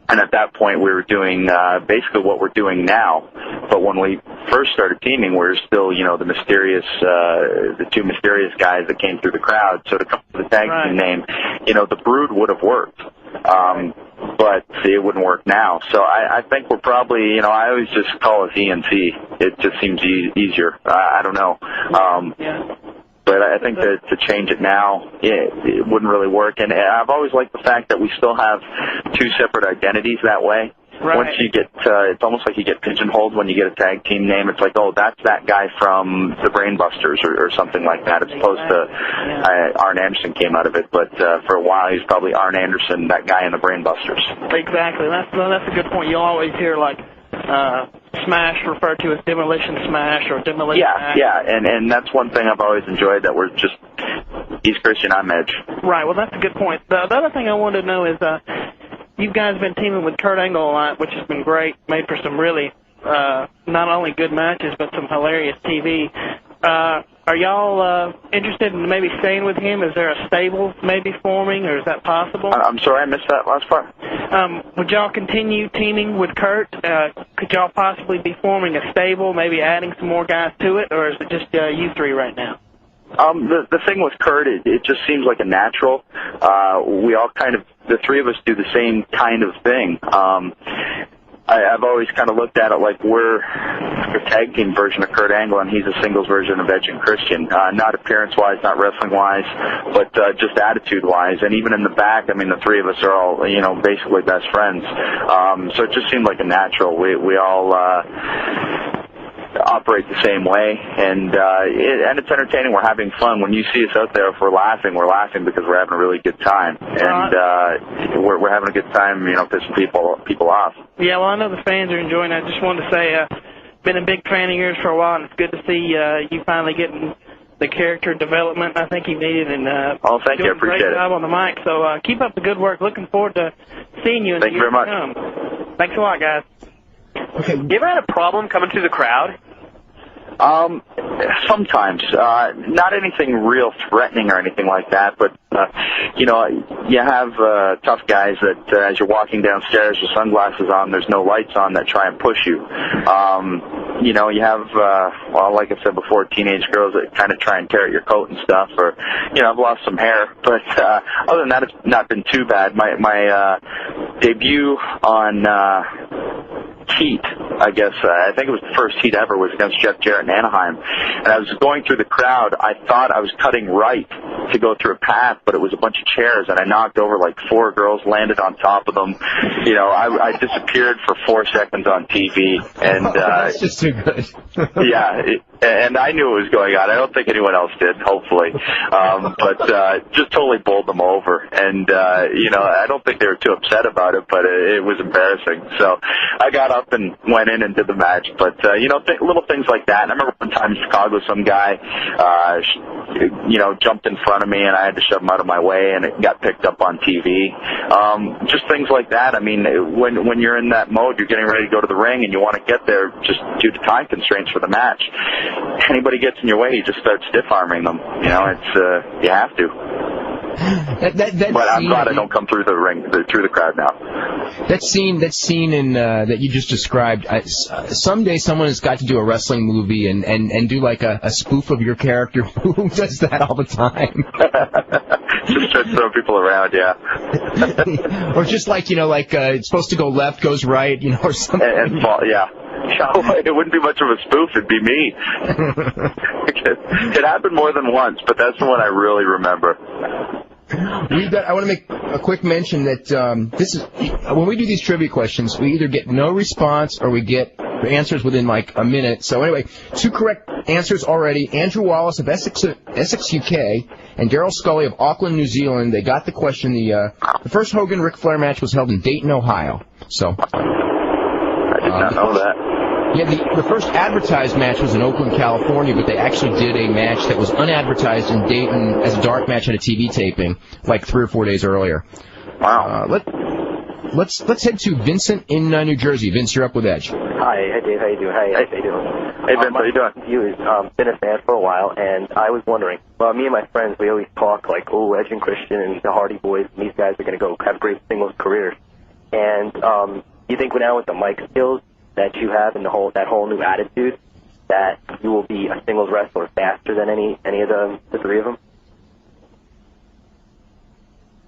And at that point, we were doing basically what we're doing now. But when we first started teaming, we were still, the two mysterious guys that came through the crowd. So to come up with the tag team name, the Brood would have worked. But it wouldn't work now. So I think we're probably, I always just call us ENC. It just seems easier. I don't know. But I think that to change it now, it wouldn't really work. And I've always liked the fact that we still have two separate identities that way. Right. Once you get, it's almost like you get pigeonholed when you get a tag team name. It's like, oh, that's that guy from the Brainbusters or something like that. As opposed to Arn Anderson came out of it, but for a while he's probably Arn Anderson, that guy in the Brainbusters. Exactly. That's a good point. You'll always hear like Smash referred to as Demolition Smash or Demolition. Yeah, and that's one thing I've always enjoyed, that we're just, he's Christian, I'm Edge. Right. Well, that's a good point. The other thing I wanted to know is you guys have been teaming with Kurt Angle a lot, which has been great, made for some really not only good matches, but some hilarious TV. Are y'all interested in maybe staying with him? Is there a stable maybe forming, or is that possible? I'm sorry, I missed that last part. Would y'all continue teaming with Kurt? Could y'all possibly be forming a stable, maybe adding some more guys to it, or is it just you three right now? The thing with Kurt, it just seems like a natural. We all kind of, the three of us do the same kind of thing. I've always kind of looked at it like we're a tag team version of Kurt Angle, and he's a singles version of Edge and Christian. Not appearance-wise, not wrestling-wise, but just attitude-wise. And even in the back, I mean, the three of us are all, basically best friends. So it just seemed like a natural. We all operate the same way, and it's entertaining. We're having fun. When you see us out there, if we're laughing because we're having a really good time, and we're having a good time, pissing people off. Yeah, well, I know the fans are enjoying it. I just wanted to say, been a big fan of yours for a while, and it's good to see you finally getting the character development I think you needed, and thank you, I appreciate it. Great job on the mic. So keep up the good work. Looking forward to seeing you in the years to come. Thanks a lot, guys. Okay. You ever had a problem coming through the crowd? Sometimes. Not anything real threatening or anything like that, but, you have tough guys that as you're walking downstairs with sunglasses on, there's no lights on, that try and push you. You have, like I said before, teenage girls that kind of try and tear at your coat and stuff, or, I've lost some hair, but other than that, it's not been too bad. My debut on heat, I guess, I think it was the first heat ever, was against Jeff Jarrett in Anaheim. And I was going through the crowd. I thought I was cutting right to go through a path, but it was a bunch of chairs, and I knocked over like 4 girls, landed on top of them. I disappeared for 4 seconds on TV. And that's just too good. And I knew what was going on. I don't think anyone else did, hopefully. But just totally bowled them over. And, I don't think they were too upset about it, but it was embarrassing. So I got up and went in and did the match. But, little things like that. And I remember one time in Chicago, some guy, jumped in front of me, and I had to shove him out of my way, and it got picked up on TV. Just things like that. I mean, when you're in that mode, you're getting ready to go to the ring, and you want to get there just due to time constraints for the match. Anybody gets in your way, you just start stiff-arming them. You have to. But I'm glad I don't come through the ring, through the crowd now. That scene in that you just described. Someday someone has got to do a wrestling movie and do like a spoof of your character. Who does that all the time? Just start throwing people around, yeah. Or just like it's supposed to go left, goes right, or something. And fall, yeah. It wouldn't be much of a spoof. It'd be me. It happened more than once, but that's the one I really remember. I want to make a quick mention that this is when we do these trivia questions, we either get no response or we get answers within like a minute. So anyway, 2 correct answers already. Andrew Wallace of Essex, UK, and Daryl Scully of Auckland, New Zealand. They got the question. The first Hogan-Ric Flair match was held in Dayton, Ohio. So I did not know that. Yeah, the first advertised match was in Oakland, California, but they actually did a match that was unadvertised in Dayton as a dark match at a TV taping, like 3 or 4 days earlier. Wow. Let's head to Vincent in New Jersey. Vince, you're up with Edge. Hi, Dave. How you doing? Hey, Edge. How you doing? Hey, Vince. How you doing? You've been a fan for a while, and I was wondering. Well, me and my friends, we always talk like, oh, Edge and Christian and the Hardy Boys, and these guys are going to go have great singles careers. And you think now with the mic skills that you have and that whole new attitude, that you will be a singles wrestler faster than any of the three of them?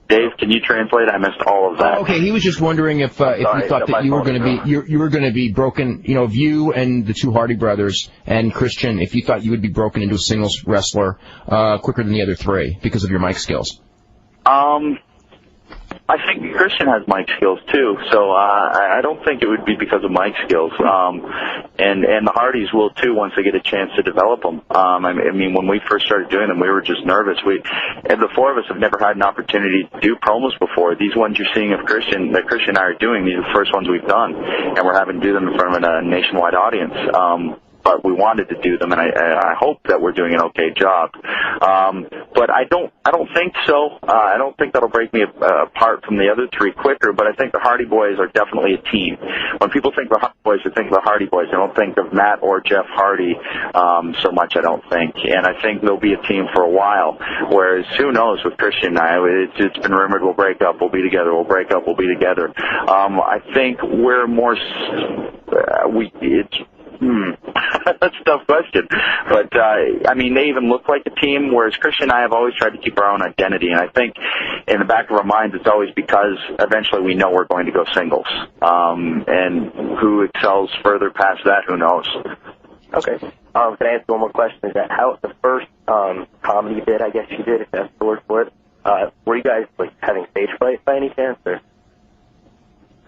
Dave, can you translate? I missed all of that. Okay, he was just wondering if you thought that you were going to be you were going to be broken, of you and the two Hardy brothers and Christian, if you thought you would be broken into a singles wrestler quicker than the other three because of your mic skills. I think Christian has mic skills too, so I don't think it would be because of mic skills. And the Hardys will too once they get a chance to develop them. I mean, when we first started doing them, we were just nervous. And the four of us have never had an opportunity to do promos before. These ones you're seeing of Christian, that Christian and I are doing, these are the first ones we've done, and we're having to do them in front of a nationwide audience. But we wanted to do them, and I hope that we're doing an okay job. But I don't think so. I don't think that'll break me apart from the other three quicker, but I think the Hardy Boys are definitely a team. When people think of the Hardy Boys, they think of the Hardy Boys. They don't think of Matt or Jeff Hardy so much, I don't think. And I think they'll be a team for a while, whereas who knows with Christian and I, it's been rumored we'll break up, we'll be together, we'll break up, we'll be together. I think we're more... That's a tough question. But, I mean, they even look like a team, whereas Christian and I have always tried to keep our own identity. And I think in the back of our minds, it's always because eventually we know we're going to go singles. And who excels further past that, who knows? Okay. Can I ask one more question? Is that how the first comedy bit, I guess you did, if that's the word for it, were you guys like having stage fright by any chance? Or?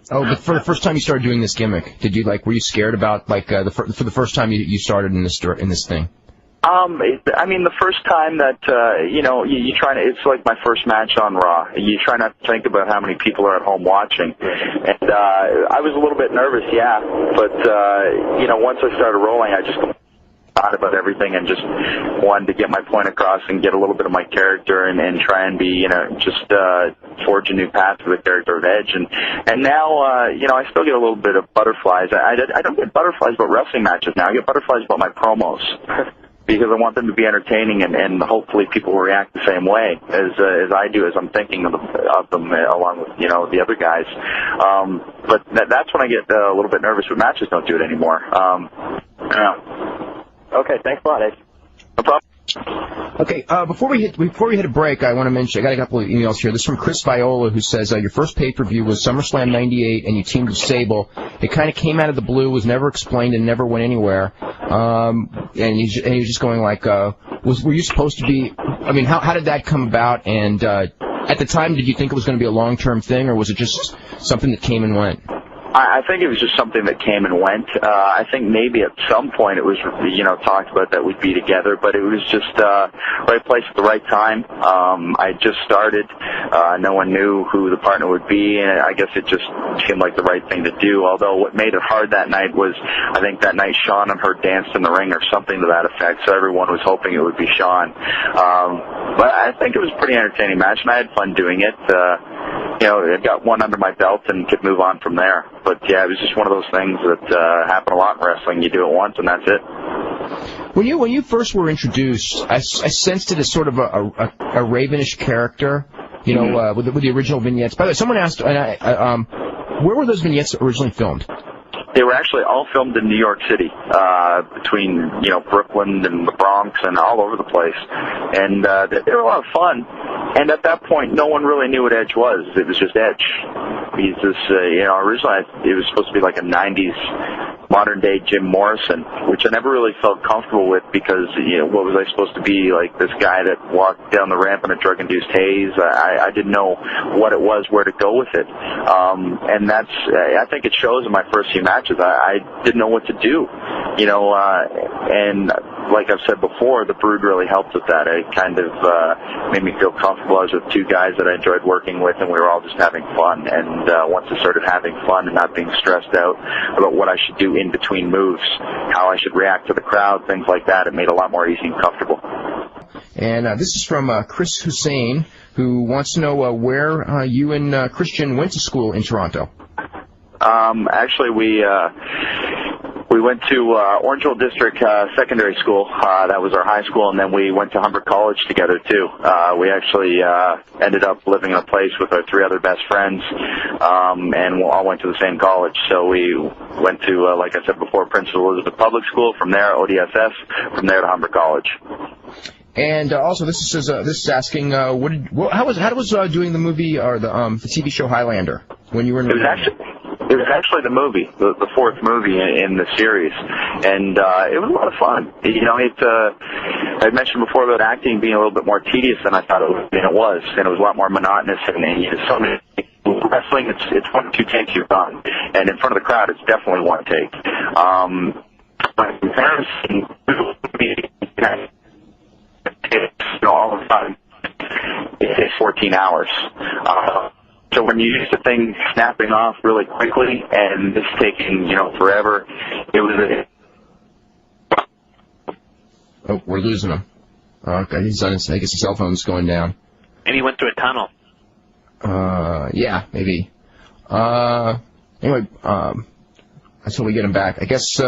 Oh, but for the first time you started doing this gimmick, were you scared about for the first time you started in this thing? I mean, the first time that you try to, it's like my first match on Raw. You try not to think about how many people are at home watching, and I was a little bit nervous, yeah. But once I started rolling, I just thought about everything and just wanted to get my point across and get a little bit of my character and try and be, just forge a new path for the character of Edge. And now, I still get a little bit of butterflies. I don't get butterflies about wrestling matches now. I get butterflies about my promos. Because I want them to be entertaining and hopefully people will react the same way as I do, as I'm thinking of them along with, the other guys. But that's when I get a little bit nervous when matches don't do it anymore. Okay, thanks a lot, Edge. No problem. Okay, before we hit a break, I want to mention, I got a couple of emails here. This is from Chris Viola, who says, your first pay-per-view was SummerSlam 98, and you teamed with Sable. It kind of came out of the blue, was never explained, and never went anywhere. And he was just going like, were you supposed to be, I mean, how did that come about? And at the time, did you think it was going to be a long-term thing, or was it just something that came and went? I think it was just something that came and went. I think maybe at some point it was, talked about that we'd be together, but it was just right place at the right time. I just started. No one knew who the partner would be, and I guess it just seemed like the right thing to do. Although what made it hard that night was, I think that night Sean and her danced in the ring or something to that effect, so everyone was hoping it would be Sean. But I think it was a pretty entertaining match, and I had fun doing it. I got one under my belt and could move on from there. But, yeah, it was just one of those things that happen a lot in wrestling. You do it once, and that's it. When you first were introduced, I sensed it as sort of a Ravenish character, with the original vignettes. By the way, someone asked, where were those vignettes originally filmed? They were actually all filmed in New York City, between, Brooklyn and the Bronx and all over the place. And they were a lot of fun. And at that point, no one really knew what Edge was. It was just Edge. He's this, originally it was supposed to be like a 90s modern-day Jim Morrison, which I never really felt comfortable with because, what was I supposed to be, like this guy that walked down the ramp in a drug-induced haze? I didn't know what it was, where to go with it. And I think it shows in my first few matches. I didn't know what to do, and like I've said before, the Brood really helped with that. It kind of made me feel comfortable. I was with two guys that I enjoyed working with, and we were all just having fun. And once I started having fun and not being stressed out about what I should do in between moves, how I should react to the crowd, things like that, it made it a lot more easy and comfortable. And this is from Chris Hussein, who wants to know where you and Christian went to school in Toronto. Actually, we went to Orangeville District Secondary School. That was our high school, and then we went to Humber College together, too. We actually ended up living in a place with our three other best friends, and we all went to the same college. So we went to, like I said before, Prince Elizabeth Public School, from there ODSS, from there to Humber College. And also, this is asking, how was doing the movie or the TV show Highlander when you were in? It was actually the movie, the fourth movie in the series, and it was a lot of fun. You know, I mentioned before about acting being a little bit more tedious than I thought it was, and it was a lot more monotonous. And you know, so many wrestling, it's 1 or 2 takes, you're done, and in front of the crowd, it's definitely one take. But in comparison, all the time, it takes 14 hours. So when you're used to things snapping off really quickly and this taking, forever, it was Oh, we're losing him. Okay, he's on his, I guess his cell phone's going down. Maybe he went through a tunnel. Yeah, maybe. Anyway, until we get him back, I guess,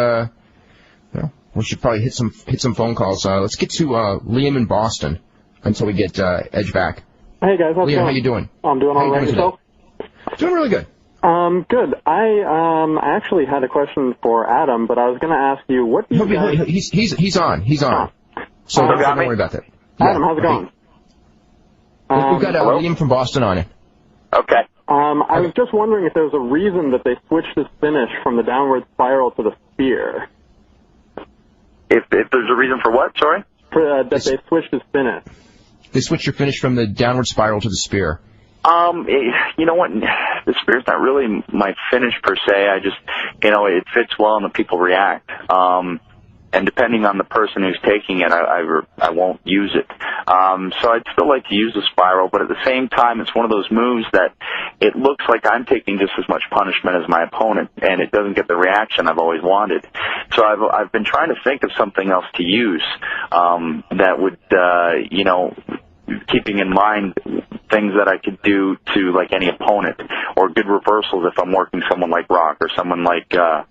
we should probably hit some phone calls. Let's get to Liam in Boston until we get Edge back. Hey guys, how's it going? Liam, how you doing? I'm doing all right. Yourself? Doing really good. Good. I actually had a question for Adam, but I was going to ask you, what do you guys... He's on. So don't worry about that. Adam, how's it going? We've got Liam from Boston on it. Okay. I was just wondering if there was a reason that they switched his finish from the downward spiral to the spear. If there's a reason for what, sorry? That they switched his finish. They switched your finish from the downward spiral to the spear. You know what? The spear's not really my finish per se. I just, it fits well and the people react. And depending on the person who's taking it, I won't use it. So I'd still like to use the spiral, but at the same time, it's one of those moves that it looks like I'm taking just as much punishment as my opponent, and it doesn't get the reaction I've always wanted. So I've been trying to think of something else to use that would, keeping in mind things that I could do to, like, any opponent, or good reversals if I'm working someone like Rock or someone like, a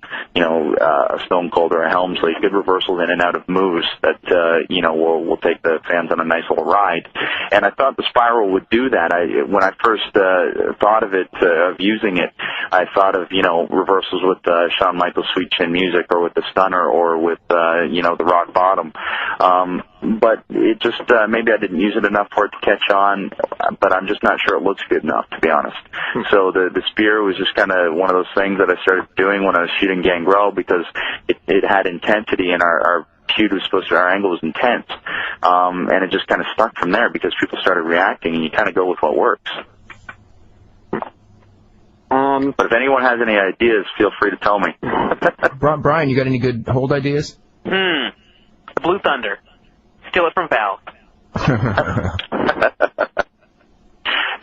Stone Cold or a Helmsley, good reversals in and out of moves that, will take the fans on a nice little ride. And I thought the spiral would do that. When I first thought of it, of using it, I thought of, reversals with Shawn Michaels' Sweet Chin Music, or with the Stunner, or with, the Rock Bottom. But it just, maybe I didn't use it enough for it to catch on, but I'm just not sure it looks good enough, to be honest. So the spear was just kind of one of those things that I started doing when I was shooting Gangrel, because it had intensity, and our feud was our angle was intense. And it just kind of stuck from there, because people started reacting, and you kind of go with what works. But if anyone has any ideas, feel free to tell me. Brian, you got any good hold ideas? The Blue Thunder. Steal it from Val.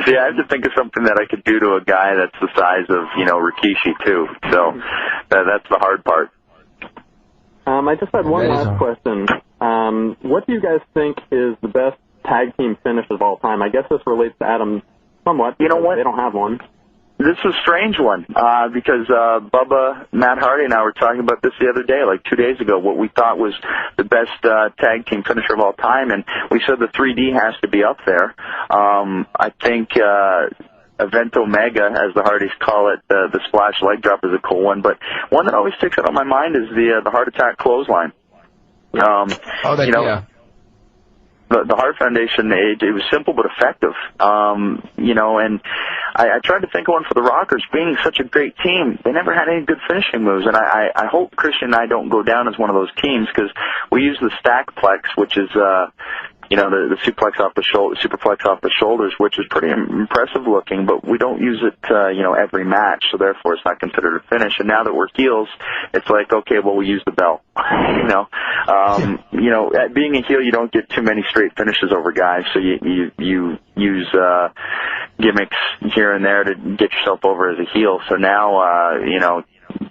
See, I have to think of something that I could do to a guy that's the size of, Rikishi, too. So that's the hard part. I just had one last question. What do you guys think is the best tag team finish of all time? I guess this relates to Adam somewhat. You know what? They don't have one. This is a strange one, because Bubba, Matt Hardy, and I were talking about this the other day, like 2 days ago, what we thought was the best tag team finisher of all time, and we said the 3D has to be up there. I think Event Omega, as the Hardys call it, the splash leg drop is a cool one, but one that always sticks out on my mind is the Heart Attack clothesline. The Hart Foundation, it was simple but effective, and I tried to think of one for the Rockers. Being such a great team, they never had any good finishing moves, and I hope Christian and I don't go down as one of those teams, because we use the Stackplex, which is the suplex off the shoulder, superplex off the shoulders, which is pretty impressive looking, but we don't use it, every match, so therefore it's not considered a finish. And now that we're heels, it's like, okay, well, we use the bell. Being a heel, you don't get too many straight finishes over guys, so you use gimmicks here and there to get yourself over as a heel. So now,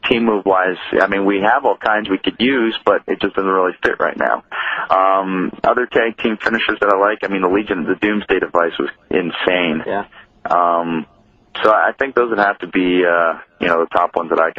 team move wise, I mean, we have all kinds we could use, but it just doesn't really fit right now. Other tag team finishes that I like, I mean, the Legion, the Doomsday device was insane. Yeah. So I think those would have to be, the top ones that I